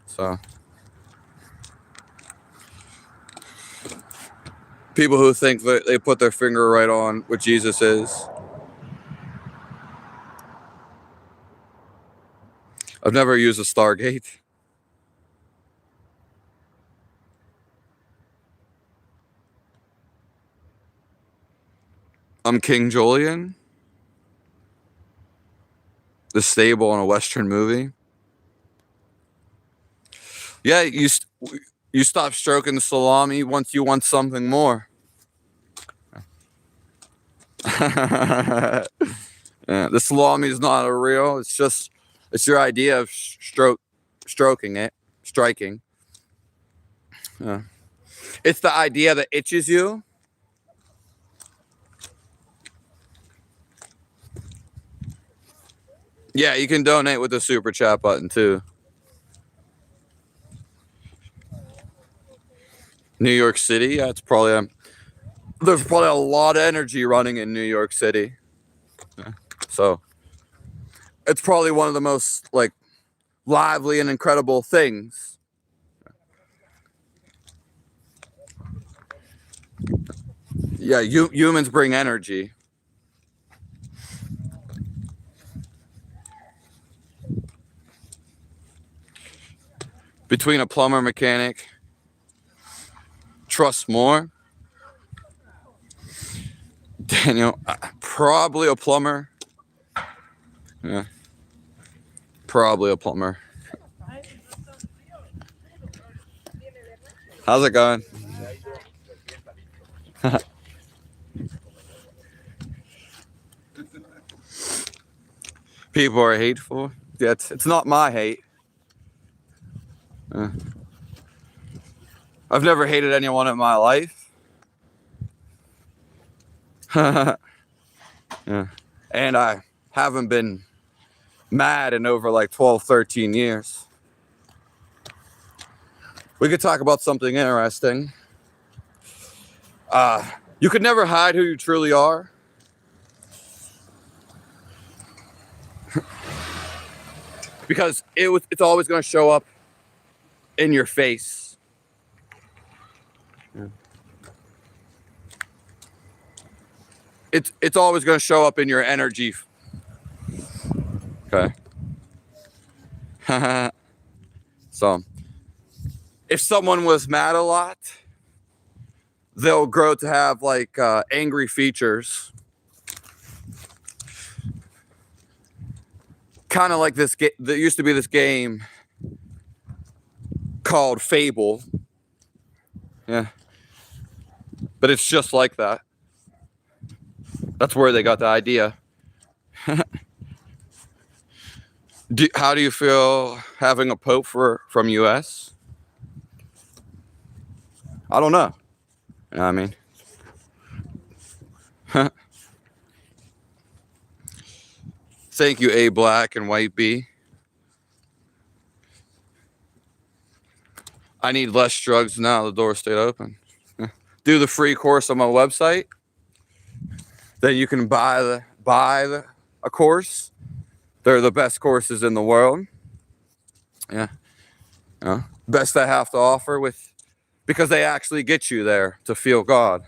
So people who think that they put their finger right on what Jesus is. I've never used a Stargate. I'm King Julian. The stable in a Western movie. Yeah, you stop stroking the salami once you want something more. Yeah, the salami is not a real. It's your idea of striking it. Yeah. It's the idea that itches you. Yeah, you can donate with the super chat button too. New York City, yeah, it's probably there's probably a lot of energy running in New York City. Yeah. So it's probably one of the most like lively and incredible things. Yeah, humans bring energy. Between a plumber, mechanic, trust more. Daniel, probably a plumber. Yeah, probably a plumber. How's it going? People are hateful. Yeah, it's not my hate. I've never hated anyone in my life. Yeah. And I haven't been mad in over like 12, 13 years. We could talk about something interesting. You could never hide who you truly are. Because it's always going to show up in your face. Yeah. It's always going to show up in your energy. Okay. So, if someone was mad a lot, they'll grow to have like angry features. Kind of like this. There used to be this game called Fable. Yeah. But it's just like that. That's where they got the idea. How do you feel having a pope from US? I don't know. You know what I mean? Thank you, A Black and White B. I need less drugs now. The door stayed open. Do the free course on my website. Then you can buy a course. They're the best courses in the world. Yeah. Best I have to offer because they actually get you there to feel God.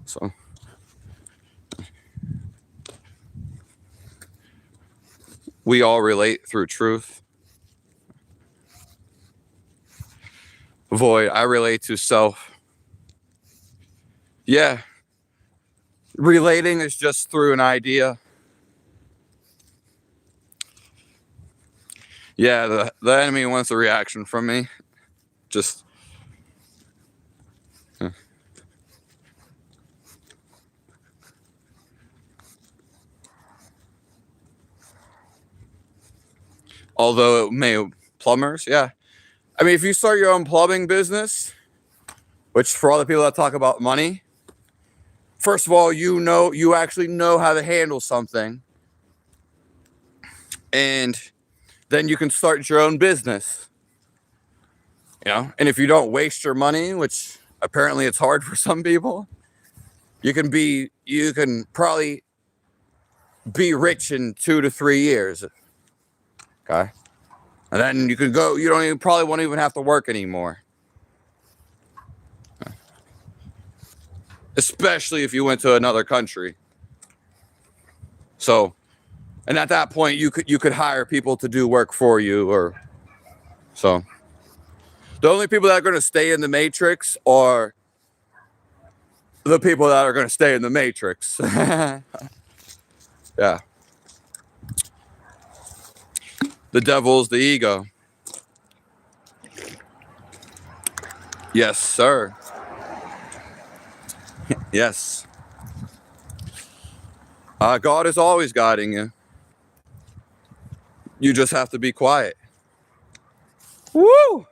So we all relate through truth. Void, I relate to self. Yeah. Relating is just through an idea. Yeah, the enemy wants a reaction from me. Just although it may plumbers, yeah. I mean, if you start your own plumbing business, which for all the people that talk about money, first of all, you actually know how to handle something. And then you can start your own business. And if you don't waste your money, which apparently it's hard for some people, you can probably be rich in 2 to 3 years. Okay. And then you can go, probably won't even have to work anymore. Especially if you went to another country. So, and at that point you could hire people to do work for you or so. The only people that are going to stay in the matrix are the people that are going to stay in the matrix. Yeah. The devil's the ego. Yes, sir. Yes. God is always guiding you. You just have to be quiet. Woo!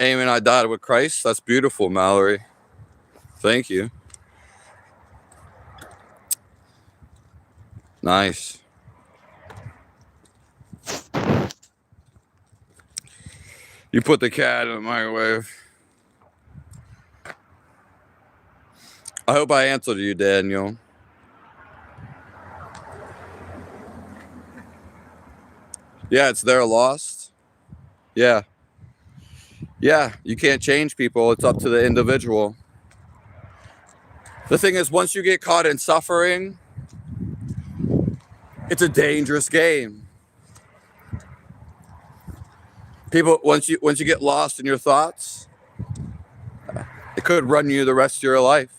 Amen. I died with Christ. That's beautiful, Mallory. Thank you. Nice. You put the cat in the microwave. I hope I answered you, Daniel. Yeah, it's their loss. Yeah. Yeah, you can't change people. It's up to the individual. The thing is, once you get caught in suffering, it's a dangerous game. People, once you get lost in your thoughts, it could run you the rest of your life.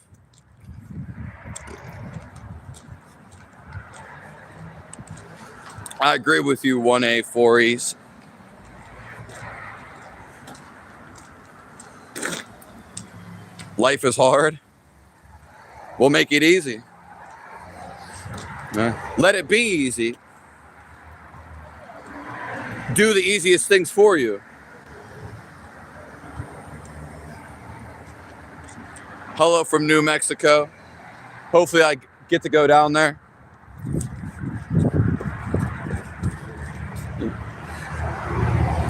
I agree with you, 1A, 4Es. Life is hard. We'll make it easy. Let it be easy. Do the easiest things for you. Hello from New Mexico. Hopefully I get to go down there.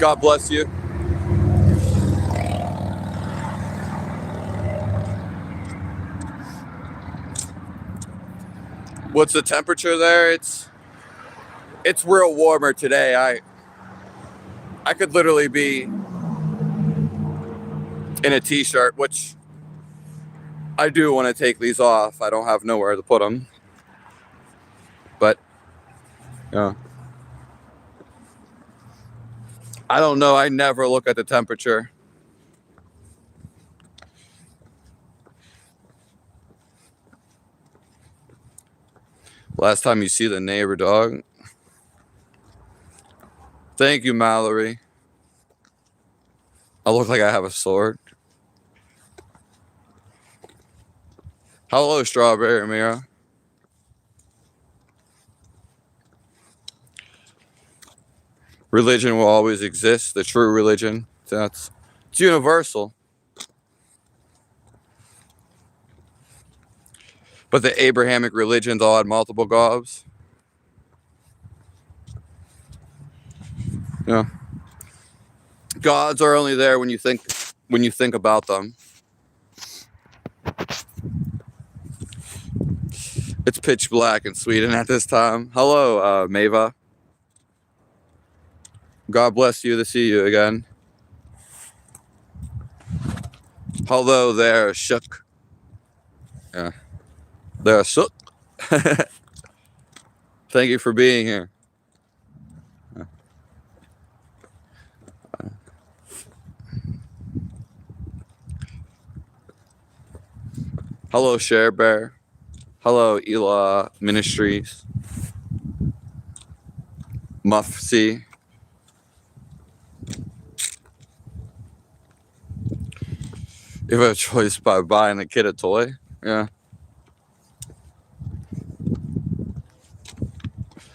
God bless you. What's the temperature there? It's real warmer today. I could literally be in a t-shirt, which I do want to take these off. I don't have nowhere to put them. But yeah. I don't know. I never look at the temperature. Last time you see the neighbor dog. Thank you, Mallory. I look like I have a sword. Hello, Strawberry Mira. Religion will always exist. The true religion. It's universal. But the Abrahamic religions all had multiple gods. Yeah. Gods are only there when you think about them. It's pitch black in Sweden at this time. Hello, Mava. God bless you to see you again. Hello there, Shook. Yeah. There, Shook. Thank you for being here. Hello, Share Bear. Hello, Ela Ministries. Mufsy. You have a choice by buying a kid a toy. Yeah.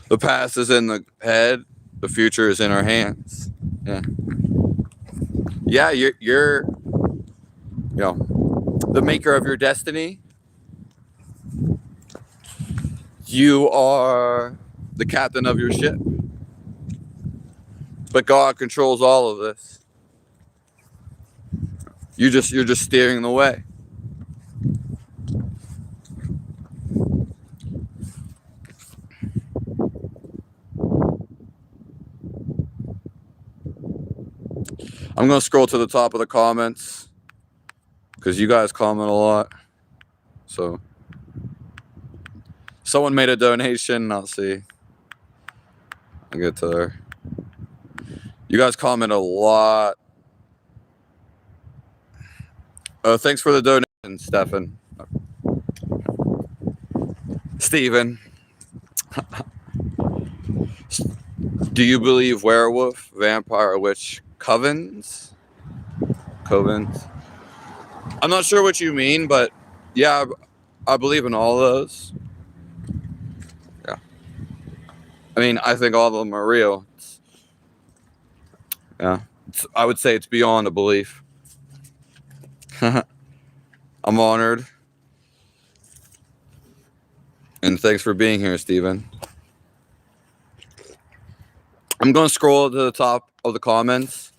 The past is in the head. The future is in our hands. Yeah. Yeah, you're the maker of your destiny. You are the captain of your ship. But God controls all of this. You're just steering the way. I'm gonna scroll to the top of the comments because you guys comment a lot. So someone made a donation. I'll see. I'll get to there. You guys comment a lot. Thanks for the donation, Stefan. Steven. Do you believe werewolf, vampire, witch, covens? Covens. I'm not sure what you mean, but yeah, I believe in all those. Yeah. I mean, I think all of them are real. I would say it's beyond a belief. I'm honored. And thanks for being here, Stephen. I'm going to scroll to the top of the comments.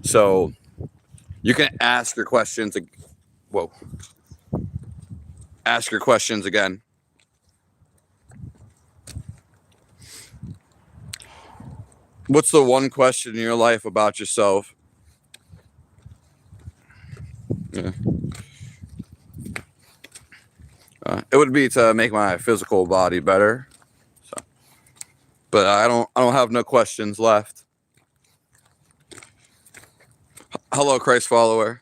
So you can ask your questions. Whoa. Ask your questions again. What's the one question in your life about yourself? Yeah. It would be to make my physical body better. So, but I don't have no questions left. Hello, Christ follower.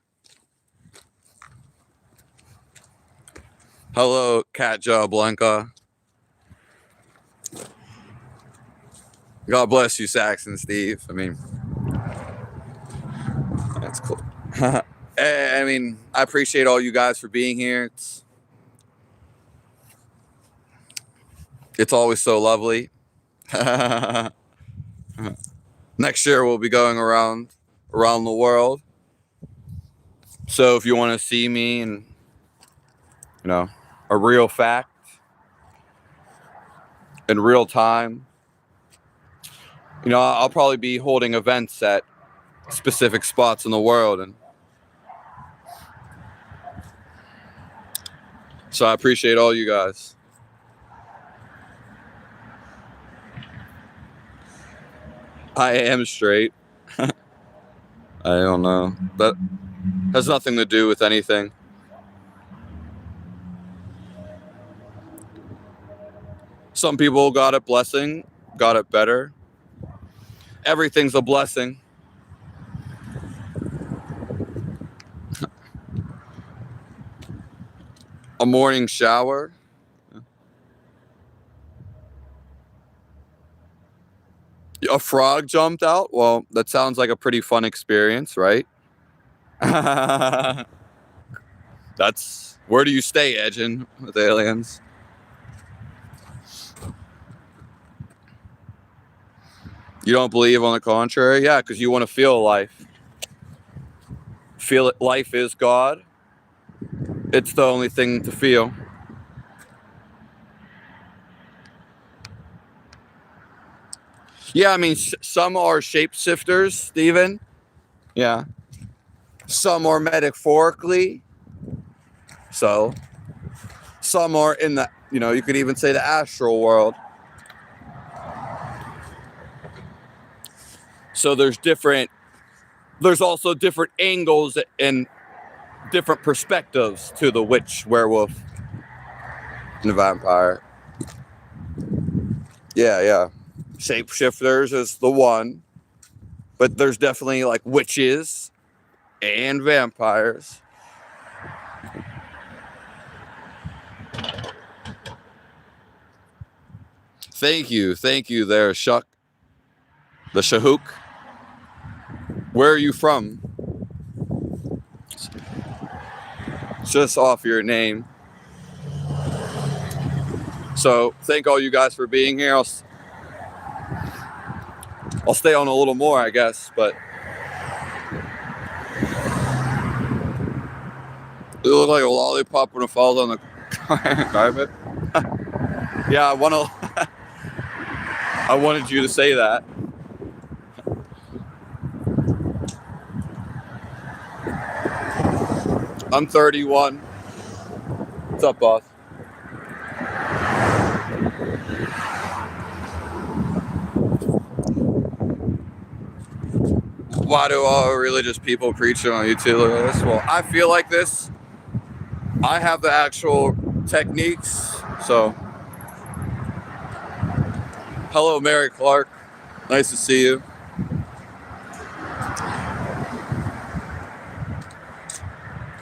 Hello, Cat Joe Blanca. God bless you, Saxon Steve. I mean, that's cool. I mean, I appreciate all you guys for being here. It's always so lovely. Next year we'll be going around the world. So if you want to see me and, you know, a real fact in real time, you know, I'll probably be holding events at specific spots in the world, and so I appreciate all you guys. I am straight. I don't know. That has nothing to do with anything. Some people got it blessing, got it better. Everything's a blessing. A morning shower. A frog jumped out? Well, that sounds like a pretty fun experience, right? That's, where do you stay, Edgin, with aliens? You don't believe on the contrary? Yeah, because you want to feel life. Feel it. Life is God. It's the only thing to feel. Yeah, I mean, some are shapeshifters, Stephen. Yeah. Some are metaphorically. So, some are in the, you know, you could even say the astral world. So there's also different angles and different perspectives to the witch, werewolf, and the vampire. Yeah. Shapeshifters is the one, but there's definitely like witches and vampires. Thank you there, Shuck. The Shahook. Where are you from? Just off your name. So thank all you guys for being here. I'll stay on a little more, I guess, but it looks like a lollipop when it falls on the carpet. Yeah, I wanted you to say that. I'm 31. What's up, boss? Why do all religious people preach on YouTube like this? Well, I feel like this. I have the actual techniques. So, hello, Mary Clark. Nice to see you.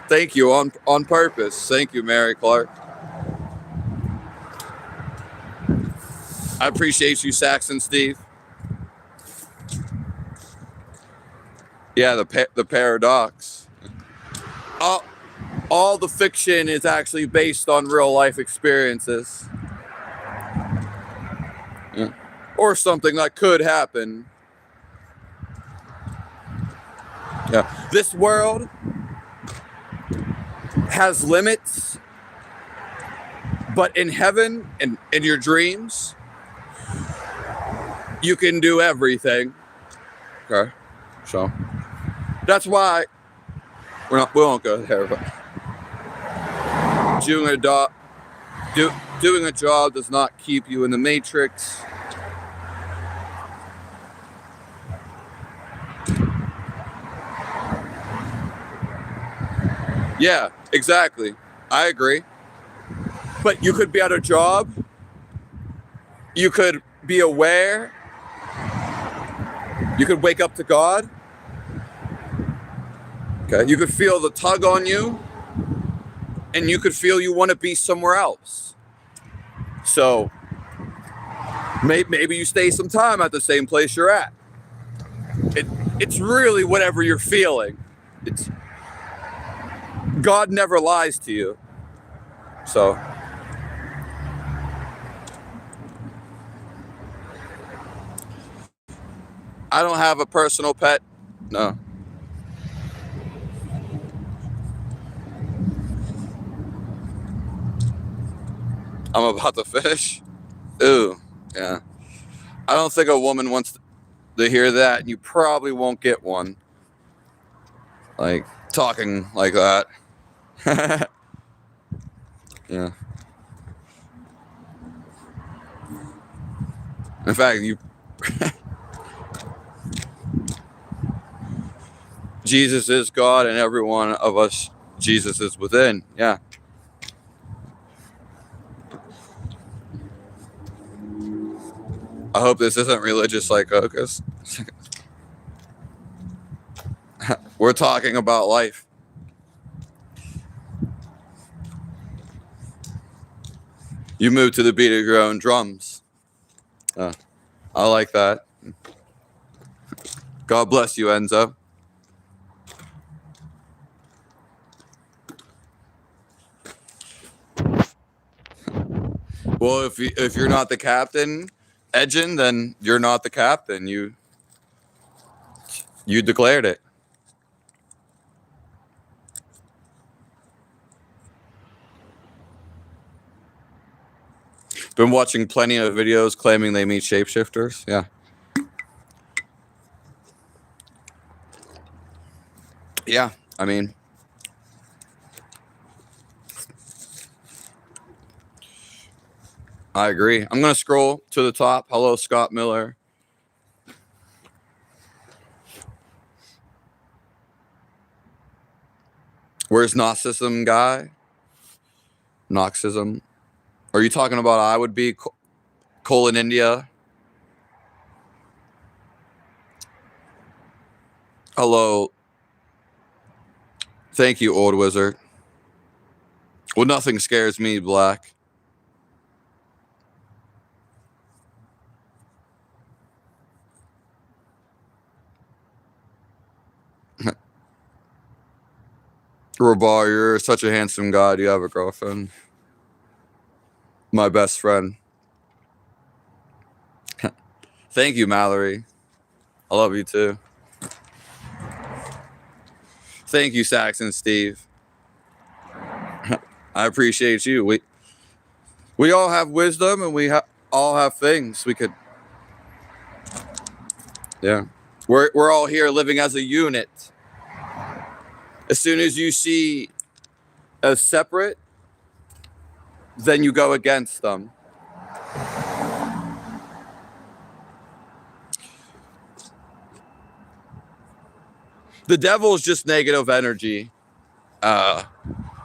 Thank you on purpose. Thank you, Mary Clark. I appreciate you, Saxon Steve. Yeah, the paradox. All the fiction is actually based on real life experiences. Yeah. Or something that could happen. Yeah. This world has limits, but in heaven and in your dreams, you can do everything. Okay. So that's why we won't go there, but doing a job does not keep you in the matrix. Yeah, exactly. I agree. But you could be at a job. You could be aware. You could wake up to God. Okay. You could feel the tug on you. And you could feel you want to be somewhere else. So maybe you stay some time at the same place you're at. It's really whatever you're feeling. God never lies to you. So I don't have a personal pet. No. I'm about to finish. Ooh, yeah. I don't think a woman wants to hear that, and you probably won't get one. Like, talking like that. Yeah. In fact, Jesus is God, and every one of us, Jesus is within. Yeah. I hope this isn't religious psychosis. We're talking about life. You move to the beat of your own drums. I like that. God bless you, Enzo. Well, if you're not the captain, Edgin, then you're not the captain. You declared it. Been watching plenty of videos claiming they meet shapeshifters. Yeah. Yeah, I mean, I agree. I'm going to scroll to the top. Hello, Scott Miller. Where's Gnosticism guy? Gnosticism. Are you talking about I would be Cole in India? Hello. Thank you, old wizard. Well, nothing scares me, Black. Rabar, you're such a handsome guy. Do you have a girlfriend? My best friend. Thank you, Mallory. I love you too. Thank you, Saxon Steve. I appreciate you. We all have wisdom, and we all have things we could. Yeah, we're all here living as a unit. As soon as you see as separate, then you go against them. The devil is just negative energy.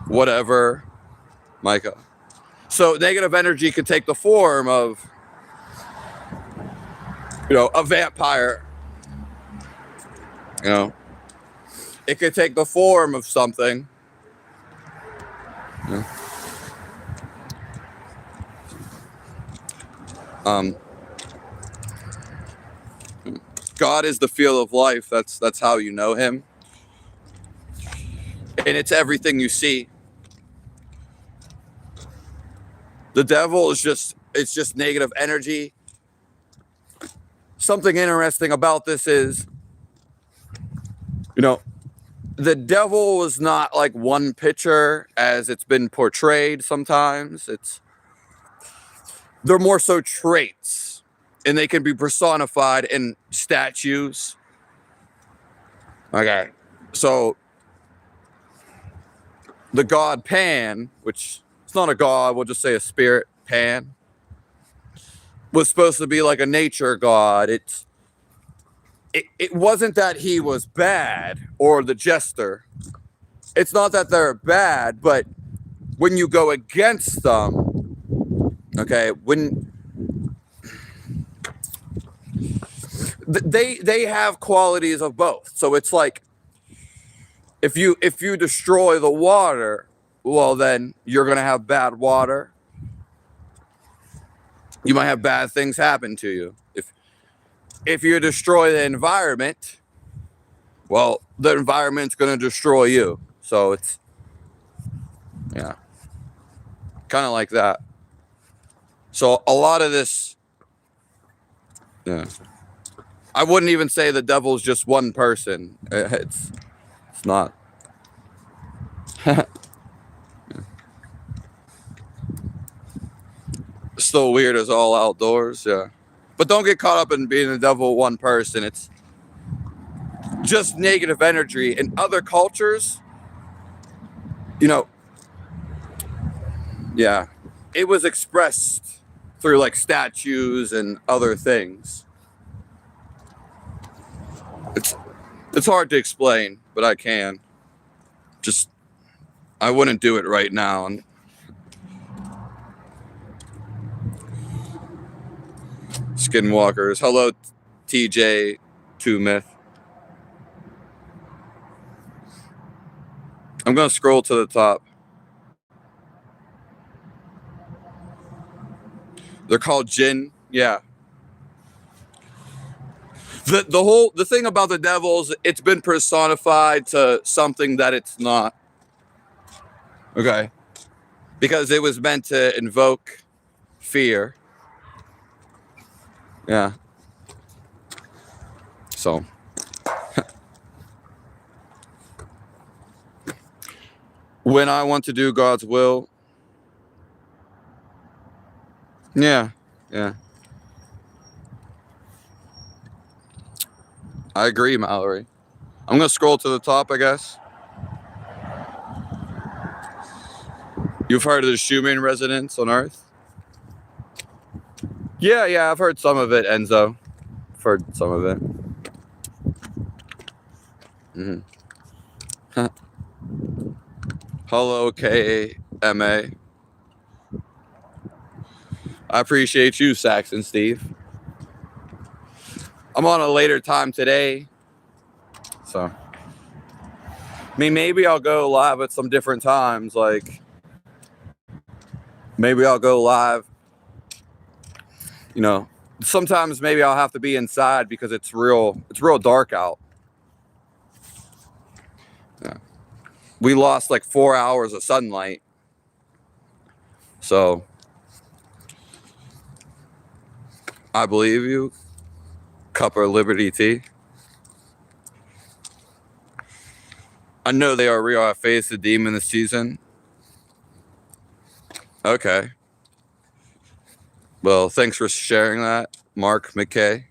Whatever, Micah. So negative energy could take the form of, a vampire. It could take the form of something. God is the feel of life. That's how you know him. And it's everything you see. The devil is just negative energy. Something interesting about this is, the devil is not like one picture as it's been portrayed sometimes. They're more so traits, and they can be personified in statues. Okay, so the god Pan, which it's not a god, we'll just say a spirit, Pan, was supposed to be like a nature god. It wasn't that he was bad, or the jester. It's not that they're bad, but when you go against them, okay, when they have qualities of both. So it's like if you destroy the water, well, then you're gonna have bad water. You might have bad things happen to you. If you destroy the environment, well, the environment's gonna destroy you. So it's, yeah, kind of like that. So a lot of this, yeah, I wouldn't even say the devil's just one person. It's not. Still weird as all outdoors, yeah. But don't get caught up in being the devil one person. It's just negative energy. In other cultures, you know, yeah, it was expressed through like statues and other things. It's hard to explain, but I can. Just, I wouldn't do it right now. Skinwalkers. Hello, TJ 2 Myth. I'm going to scroll to the top. They're called jinn. Yeah. The thing about the devils, it's been personified to something that it's not. Okay. Because it was meant to invoke fear. Yeah. So. When I want to do God's will. Yeah. Yeah. I agree, Mallory. I'm going to scroll to the top, I guess. You've heard of the Schumann resonance on Earth? Yeah, I've heard some of it, Enzo. I've heard some of it. Mm-hmm. Hello, KMA. I appreciate you, Saxon Steve. I'm on a later time today, so I mean, maybe I'll go live at some different times. Like, maybe I'll go live. You know, sometimes maybe I'll have to be inside because it's real dark out. Yeah. We lost like 4 hours of sunlight, so I believe you. Cup of Liberty tea. I know they are real. I faced the demon this season. Okay. Well, thanks for sharing that, Mark McKay.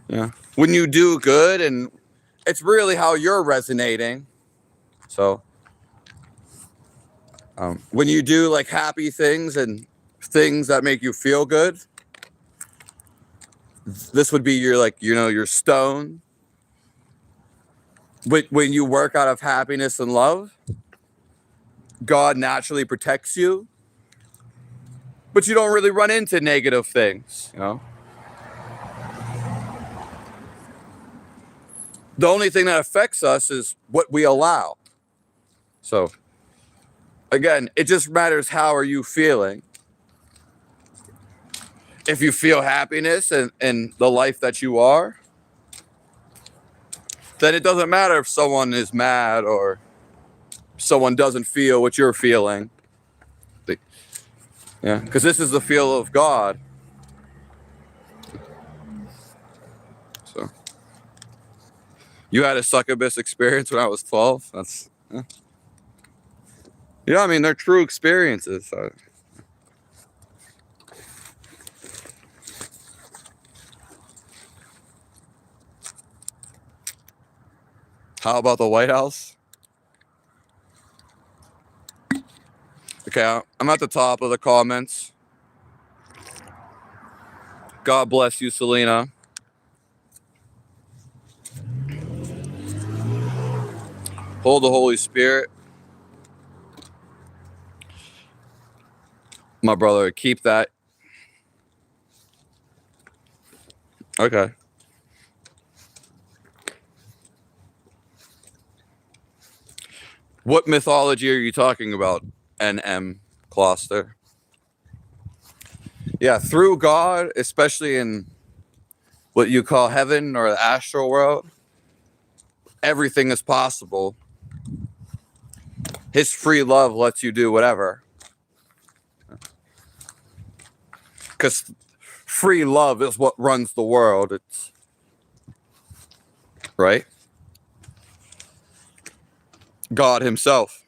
Yeah. When you do good, and it's really how you're resonating. So when you do like happy things and things that make you feel good, this would be your, like, you know, your stone. When you work out of happiness and love, God naturally protects you, but you don't really run into negative things, you know? The only thing that affects us is what we allow. So, again, it just matters how are you feeling. If you feel happiness in the life that you are, then it doesn't matter if someone is mad or someone doesn't feel what you're feeling. Yeah, because this is the feel of God. So, You had a succubus experience when I was 12? That's... Yeah, I mean, they're true experiences. How about the White House? Okay, I'm at the top of the comments. God bless you, Selena. Hold the Holy Spirit. My brother, keep that. Okay. What mythology are you talking about, NM Kloster? Yeah, through God, especially in what you call heaven or the astral world, everything is possible. His free love lets you do whatever. Because free love is what runs the world. It's right. God himself.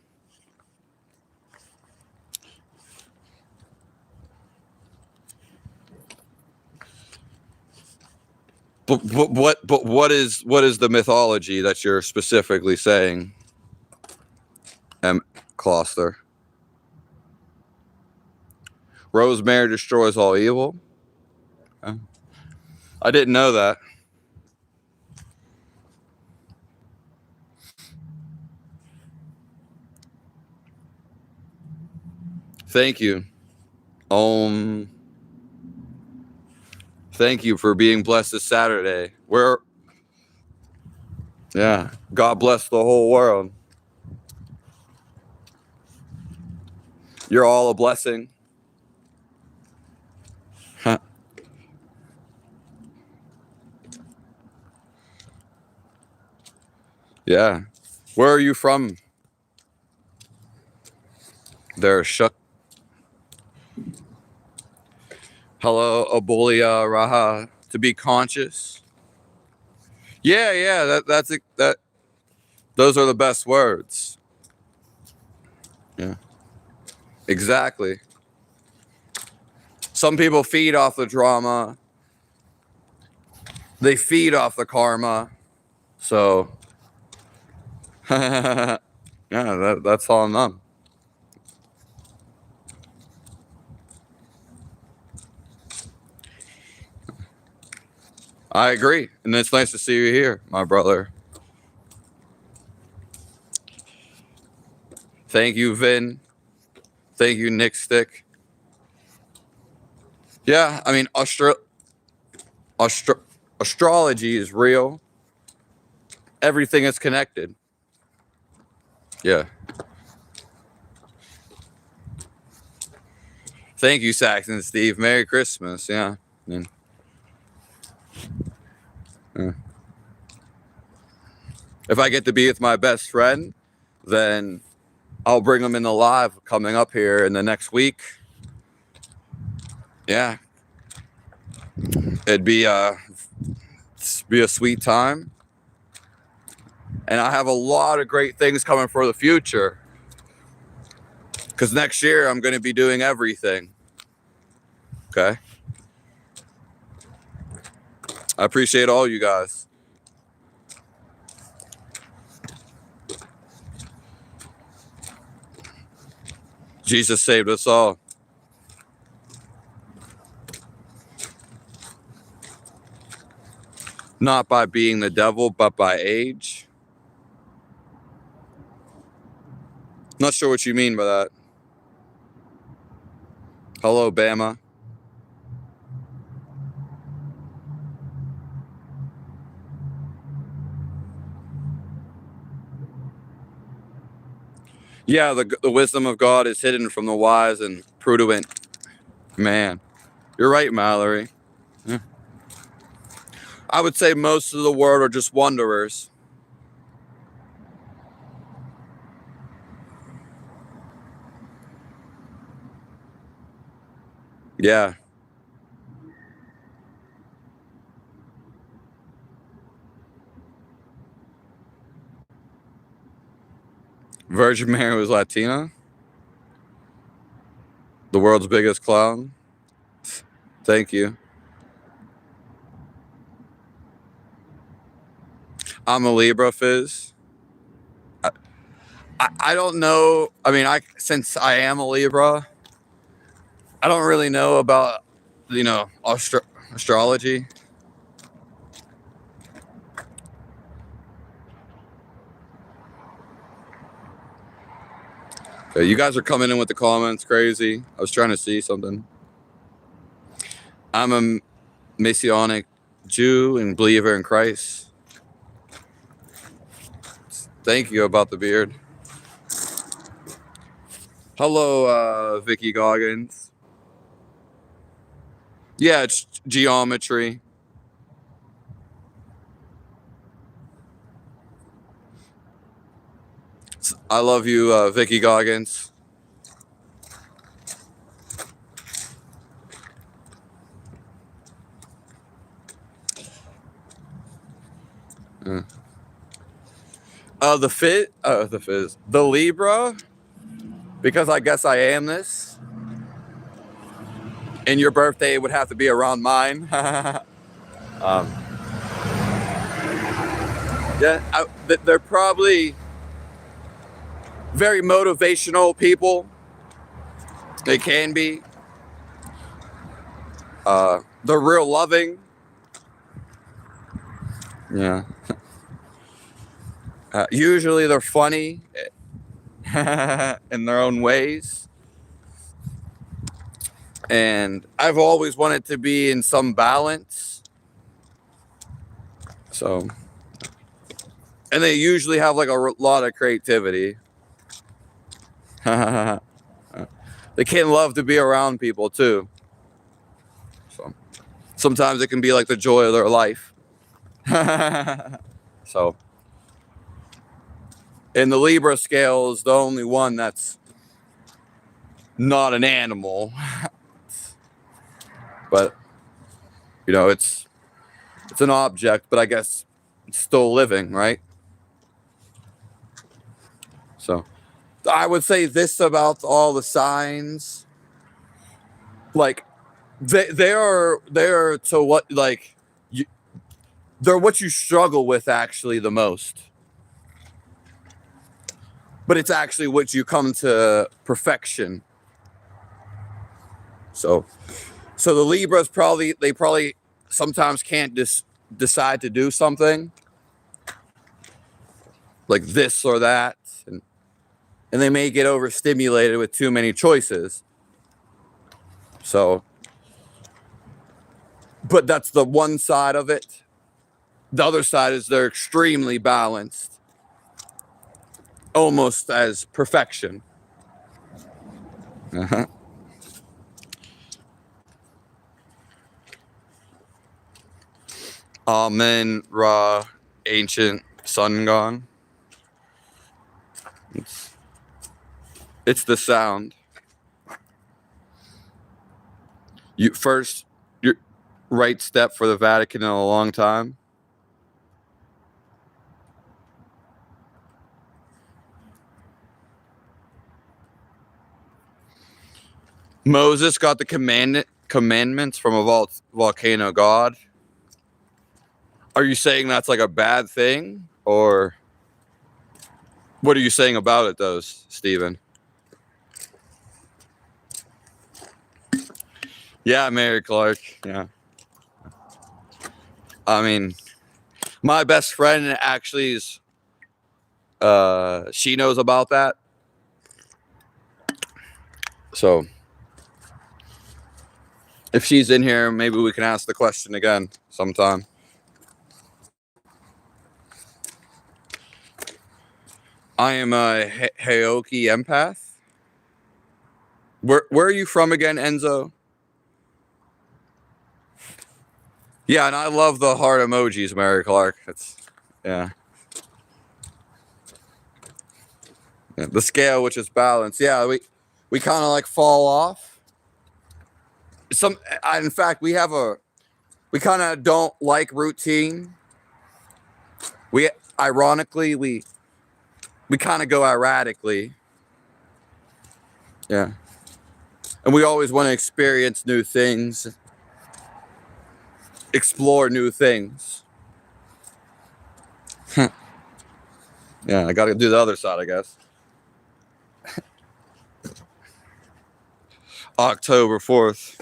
But what is the mythology that you're specifically saying, M. Kloster? Rosemary destroys all evil. I didn't know that. Thank you. Thank you for being blessed this Saturday. Yeah, God bless the whole world. You're all a blessing. Yeah. Where are you from? There, Shuk. Hello, Abolia Raha. To be conscious. Yeah. That's it. Those are the best words. Yeah. Exactly. Some people feed off the drama. They feed off the karma. So, yeah, that's all on them. I agree. And it's nice to see you here, my brother. Thank you, Vin. Thank you, Nick Stick. Yeah, I mean, astrology is real. Everything is connected. Yeah. Thank you, Saxon Steve. Merry Christmas. Yeah. Yeah. If I get to be with my best friend, then I'll bring him in the live coming up here in the next week. Yeah. It'd be a sweet time. And I have a lot of great things coming for the future. Because next year I'm going to be doing everything. Okay. I appreciate all you guys. Jesus saved us all. Not by being the devil, but by age. Not sure what you mean by that. Hello, Bama. Yeah, the wisdom of God is hidden from the wise and prudent man. You're right, Mallory. Yeah. I would say most of the world are just wanderers. Yeah. Virgin Mary was Latina. The world's biggest clown. Thank you. I'm a Libra, Fizz. I don't know. I mean, since I am a Libra, I don't really know about, astrology. Okay, you guys are coming in with the comments crazy. I was trying to see something. I'm a Messianic Jew and believer in Christ. Thank you about the beard. Hello, Vicky Goggins. Yeah, it's geometry. I love you, Vicky Goggins. The Libra, because I guess I am this. And your birthday would have to be around mine. Yeah, they're probably very motivational people. They can be. They're real loving. Yeah. Usually they're funny in their own ways. And I've always wanted to be in some balance. So, and they usually have like a lot of creativity. They can love to be around people too. So sometimes it can be like the joy of their life. So, and the Libra scale is the only one that's not an animal. But, it's an object, but I guess it's still living, right? So I would say this about all the signs. Like, they are to what, like, they're what you struggle with actually the most. But it's actually what you come to perfection. So the Libras probably sometimes can't decide to do something like this or that, and they may get overstimulated with too many choices. So, but that's the one side of it. The other side is they're extremely balanced, almost as perfection. Amen, Ra, ancient sun gone. It's the sound. Your right step for the Vatican in a long time. Moses got the commandments from a volcano god. Are you saying that's like a bad thing? Or what are you saying about it, though, Stephen? Yeah, Mary Clark. Yeah. I mean, my best friend actually is, she knows about that. So if she's in here, maybe we can ask the question again sometime. I am a Heoki empath. Where are you from again, Enzo? Yeah, and I love the heart emojis, Mary Clark. Yeah. The scale, which is balanced. Yeah, we kind of like fall off. In fact, we kind of don't like routine. Ironically, we kind of go erratically. Yeah. And we always want to experience new things, explore new things. Yeah, I got to do the other side, I guess. October 4th.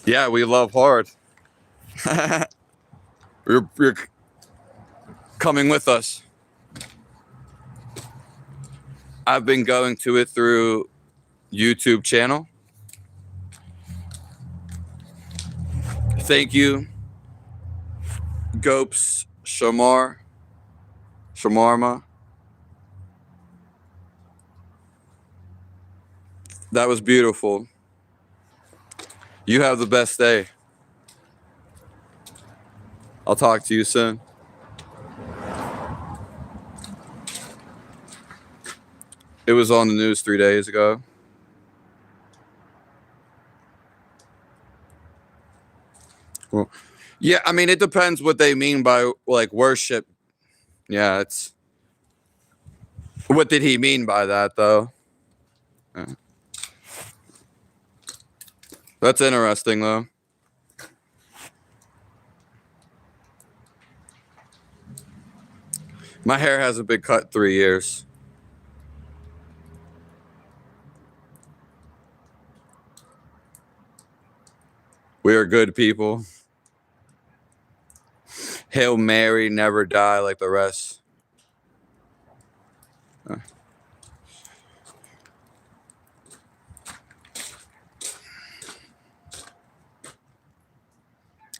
Yeah, we love hard. You're coming with us. I've been going to it through YouTube channel. Thank you, Gopes Shamarma. That was beautiful. You have the best day. I'll talk to you soon. It was on the news 3 days ago. Well, yeah, I mean, it depends what they mean by like worship. Yeah, it's what did he mean by that though? Yeah. That's interesting though. My hair hasn't been cut 3 years. We are good people. Hail Mary, never die like the rest.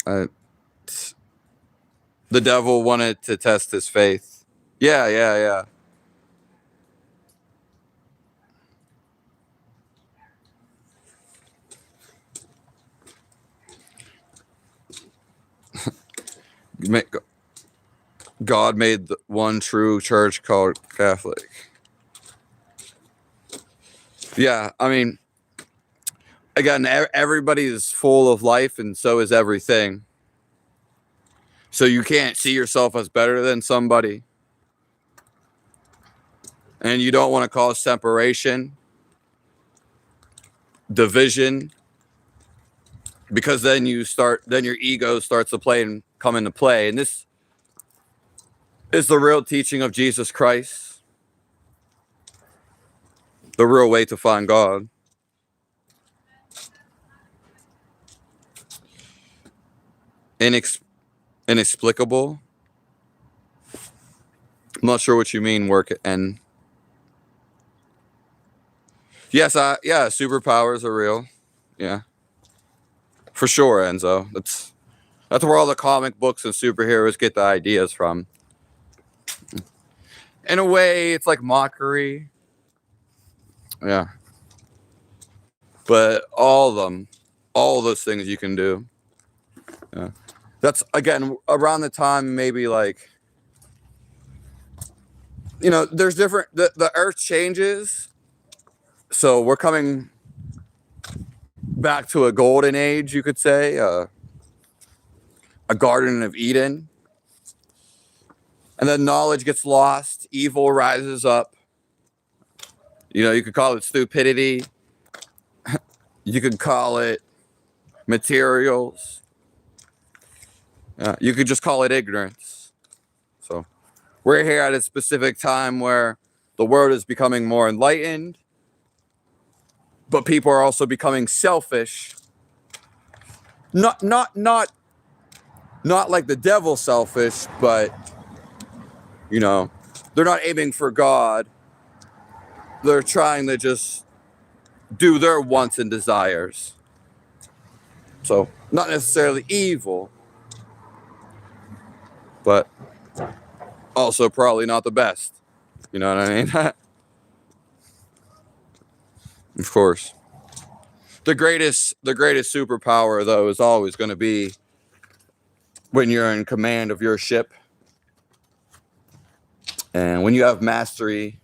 The devil wanted to test his faith. Yeah. God made the one true church called Catholic. Yeah, I mean, again, everybody is full of life, and so is everything. So you can't see yourself as better than somebody. And you don't want to cause separation, division, because then your ego starts to come into play. And this is the real teaching of Jesus Christ. The real way to find God. Inexplicable. I'm not sure what you mean, work and yes, superpowers are real. Yeah. For sure, Enzo. That's where all the comic books and superheroes get the ideas from. In a way, it's like mockery. Yeah. But all those things you can do. Yeah. That's, again, around the time maybe like, there's different, the earth changes. So we're coming back to a golden age, you could say, a Garden of Eden. And then knowledge gets lost, evil rises up. You could call it stupidity. You could call it materials. You could just call it ignorance. So we're here at a specific time where the world is becoming more enlightened, but people are also becoming selfish. Not like the devil selfish, but they're not aiming for God. They're trying to just do their wants and desires. So not necessarily evil, but also probably not the best. You know what I mean? Of course. The greatest superpower, though, is always going to be when you're in command of your ship and when you have mastery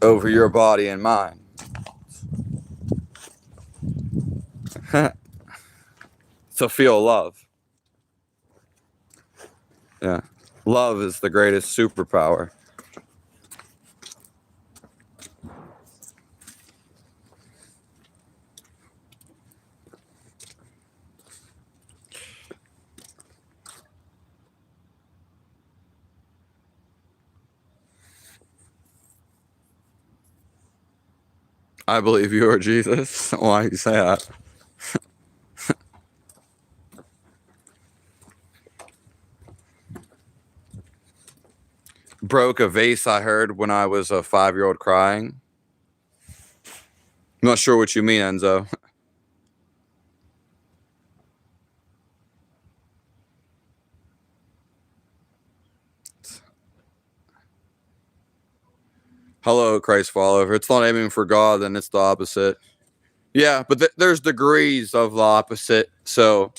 over your body and mind. To feel love. Yeah. Love is the greatest superpower. I believe you are Jesus. Why you say that? Broke a vase I heard when I was a 5-year-old crying. I'm not sure what you mean, Enzo. Hello, Christ follower. If it's not aiming for God, then it's the opposite. Yeah, but there's degrees of the opposite. So,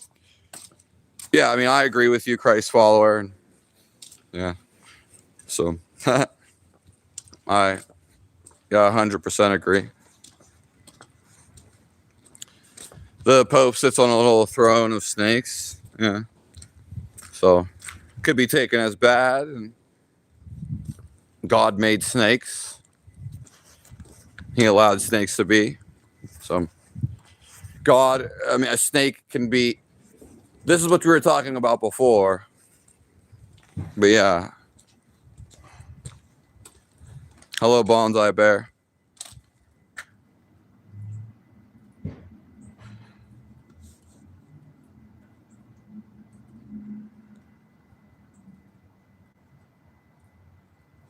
yeah, I mean, I agree with you, Christ follower. And yeah. So, I 100% agree. The Pope sits on a little throne of snakes. Yeah. So, could be taken as bad. And God made snakes. He allowed snakes to be. So, God, I mean, a snake can be. This is what we were talking about before. But yeah. Hello, Bonsai Bear.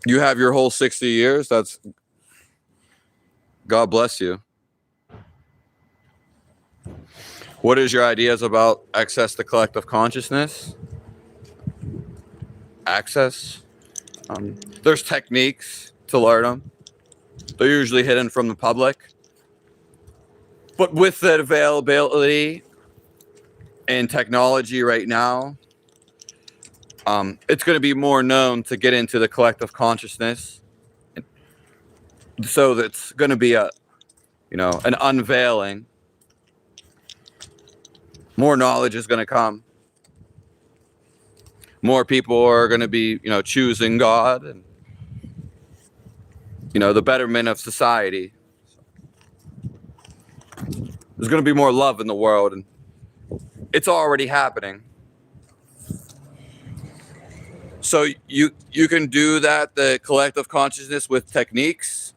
You have your whole 60 years. That's. God bless you. What is your ideas about access to collective consciousness? Access? There's techniques to learn them. They're usually hidden from the public. But with the availability and technology right now, it's going to be more known to get into the collective consciousness. So that's going to be an unveiling. More knowledge is going to come. More people are going to be, choosing God and, the betterment of society. There's going to be more love in the world, and it's already happening. So you can do that, the collective consciousness, with techniques,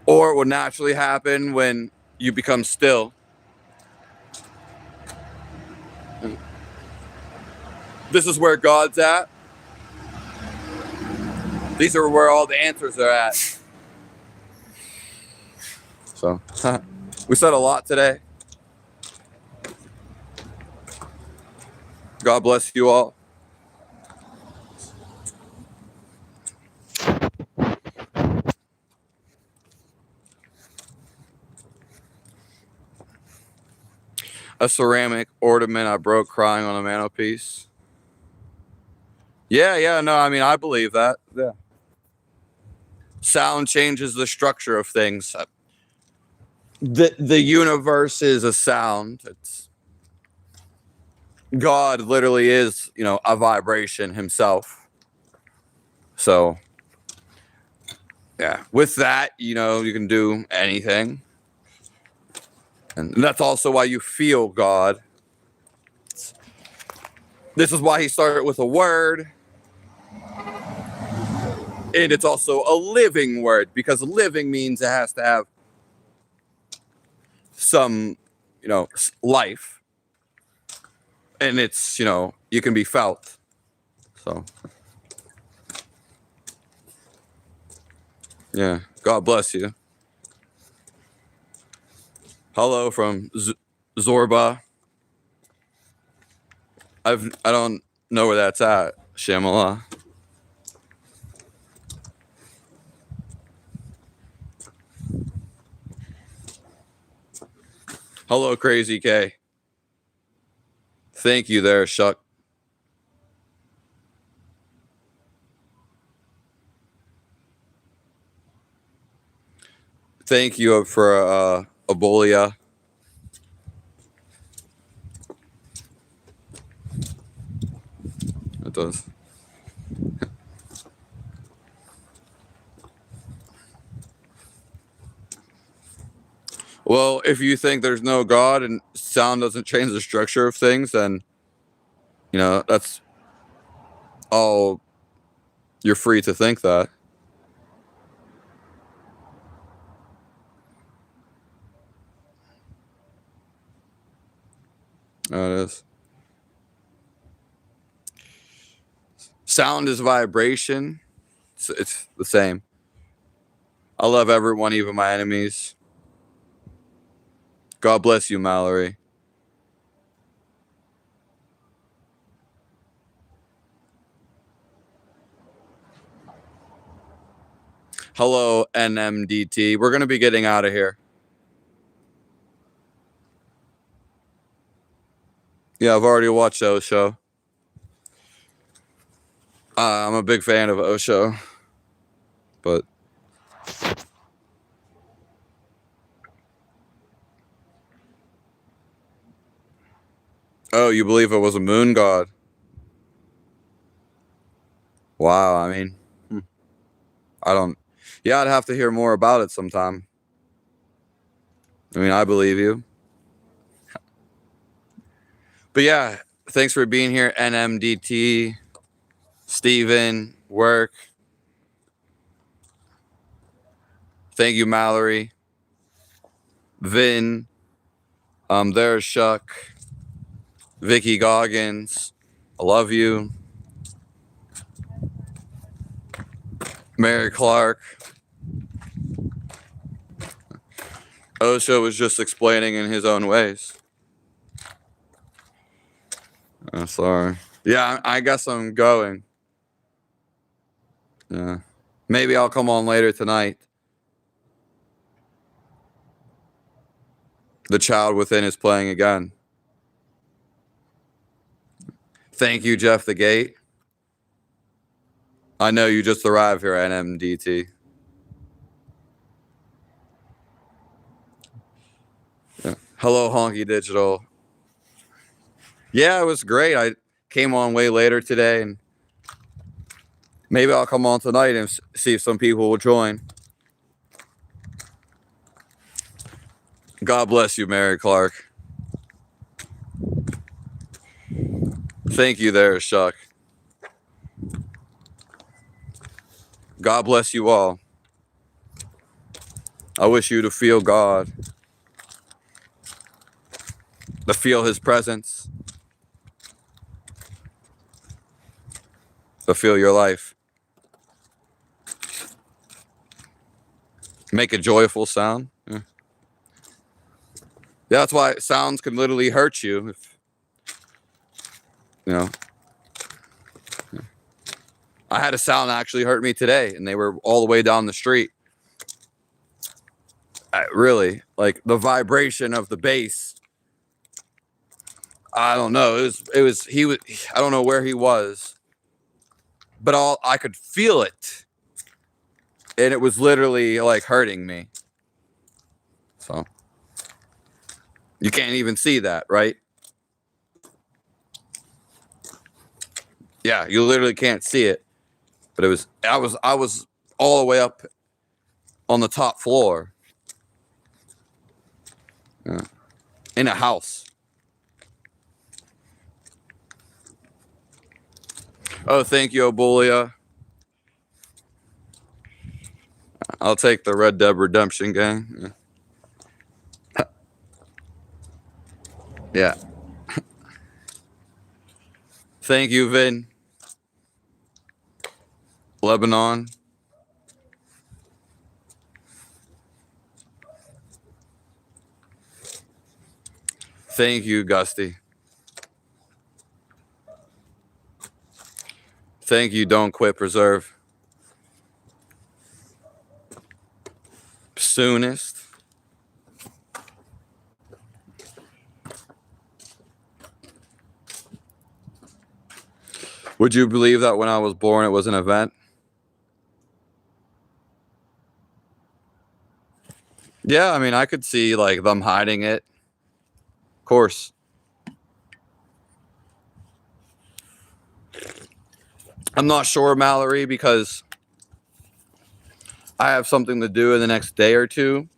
or it will naturally happen when you become still. This is where God's at. These are where all the answers are at. So, we said a lot today. God bless you all. A ceramic ornament I broke crying on a mantelpiece. Yeah, no, I mean, I believe that. Yeah. Sound changes the structure of things. The universe is a sound. God literally is, a vibration himself. So, yeah, with that, you can do anything. And that's also why you feel God. This is why he started with a word. And it's also a living word, because living means it has to have some, life. And it's, you can be felt. So, yeah, God bless you. Hello from Zorba. I don't know where that's at, Shamala. Hello, Crazy K. Thank you there, Shuck. Thank you for Ebola. does. Well, if you think there's no God and sound doesn't change the structure of things, then, you know, that's all. You're free to think that. Oh, it is. Sound is vibration. It's the same. I love everyone, even my enemies. God bless you, Mallory. Hello, NMDT. We're going to be getting out of here. Yeah, I've already watched Osho. I'm a big fan of Osho. But oh, you believe it was a moon god? Wow, I mean, I don't. Yeah, I'd have to hear more about it sometime. I mean, I believe you. But yeah, thanks for being here, NMDT, Steven, Work. Thank you, Mallory. Vin. There's Shuck. Vicky Goggins. I love you. Mary Clark. Osho was just explaining in his own ways. Oh, sorry. Yeah, I guess I'm going. Yeah. Maybe I'll come on later tonight. The child within is playing again. Thank you, Jeff the Gate. I know you just arrived here at NMDT. Yeah. Hello, Honky Digital. Yeah, it was great. I came on way later today, and maybe I'll come on tonight and see if some people will join. God bless you, Mary Clark. Thank you there, Shuck. God bless you all. I wish you to feel God, to feel his presence, to feel your life. Make a joyful sound. Yeah, that's why sounds can literally hurt you. If, you know, I had a sound actually hurt me today, and they were all the way down the street. Really, like the vibration of the bass. I don't know. He was. I don't know where he was, but I could feel it, and it was literally like hurting me. So you can't even see that, right? Yeah, you literally can't see it. But I was all the way up on the top floor. Yeah. In a house. Oh, thank you, Obulia. I'll take the Red Dead Redemption gang. Yeah. Thank you, Vin. Lebanon. Thank you, Gusty. Thank you, Don't Quit Preserve. Soonest. Would you believe that when I was born, it was an event? Yeah, I mean, I could see like them hiding it. Of course. I'm not sure, Mallory, because I have something to do in the next day or two.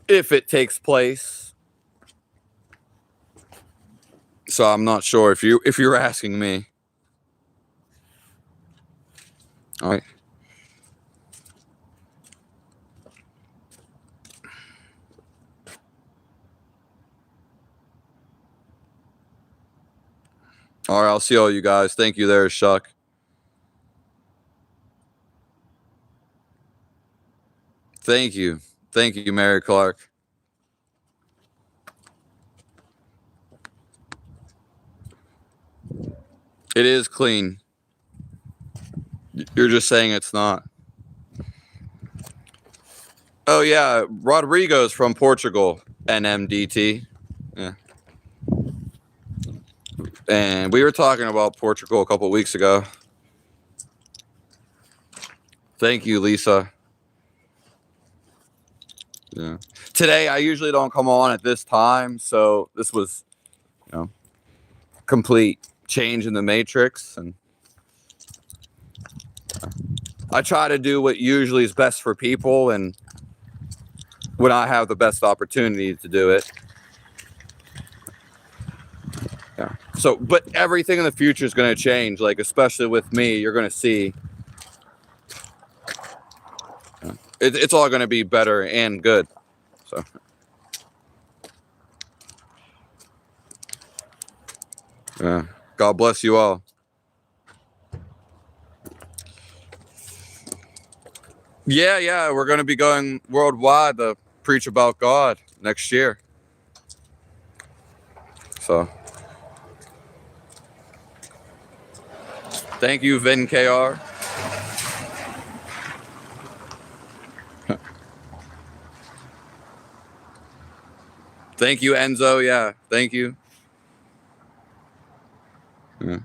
If it takes place. So I'm not sure if you're asking me. All right. All right, I'll see all you guys. Thank you there, Shuck. Thank you. Thank you, Mary Clark. It is clean. You're just saying it's not. Oh, yeah. Rodrigo's from Portugal, NMDT. Yeah. And we were talking about Portugal a couple of weeks ago. Thank you, Lisa. Yeah. Today, I usually don't come on at this time, so this was, complete change in the matrix. And I try to do what usually is best for people, and when I have the best opportunity to do it. Yeah. So, but everything in the future is going to change. Like, especially with me, you're going to see. It's all going to be better and good. So. Yeah. God bless you all. Yeah. We're going to be going worldwide to preach about God next year. So. Thank you, Vin KR. Thank you, Enzo. Yeah. Thank you. Yeah.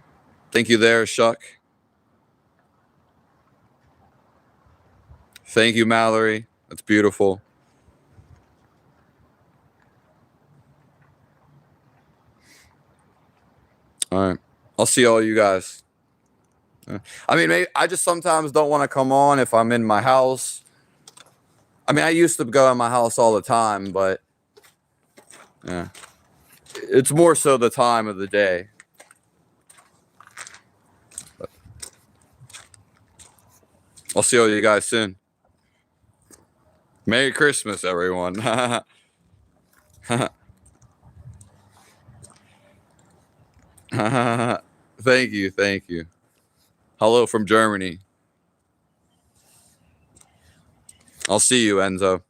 Thank you there, Shuck. Thank you, Mallory. That's beautiful. All right. I'll see all you guys. I mean, maybe I just sometimes don't want to come on if I'm in my house. I mean, I used to go in my house all the time, but yeah, it's more so the time of the day. But I'll see all you guys soon. Merry Christmas, everyone. Thank you. Thank you. Hello from Germany. I'll see you, Enzo.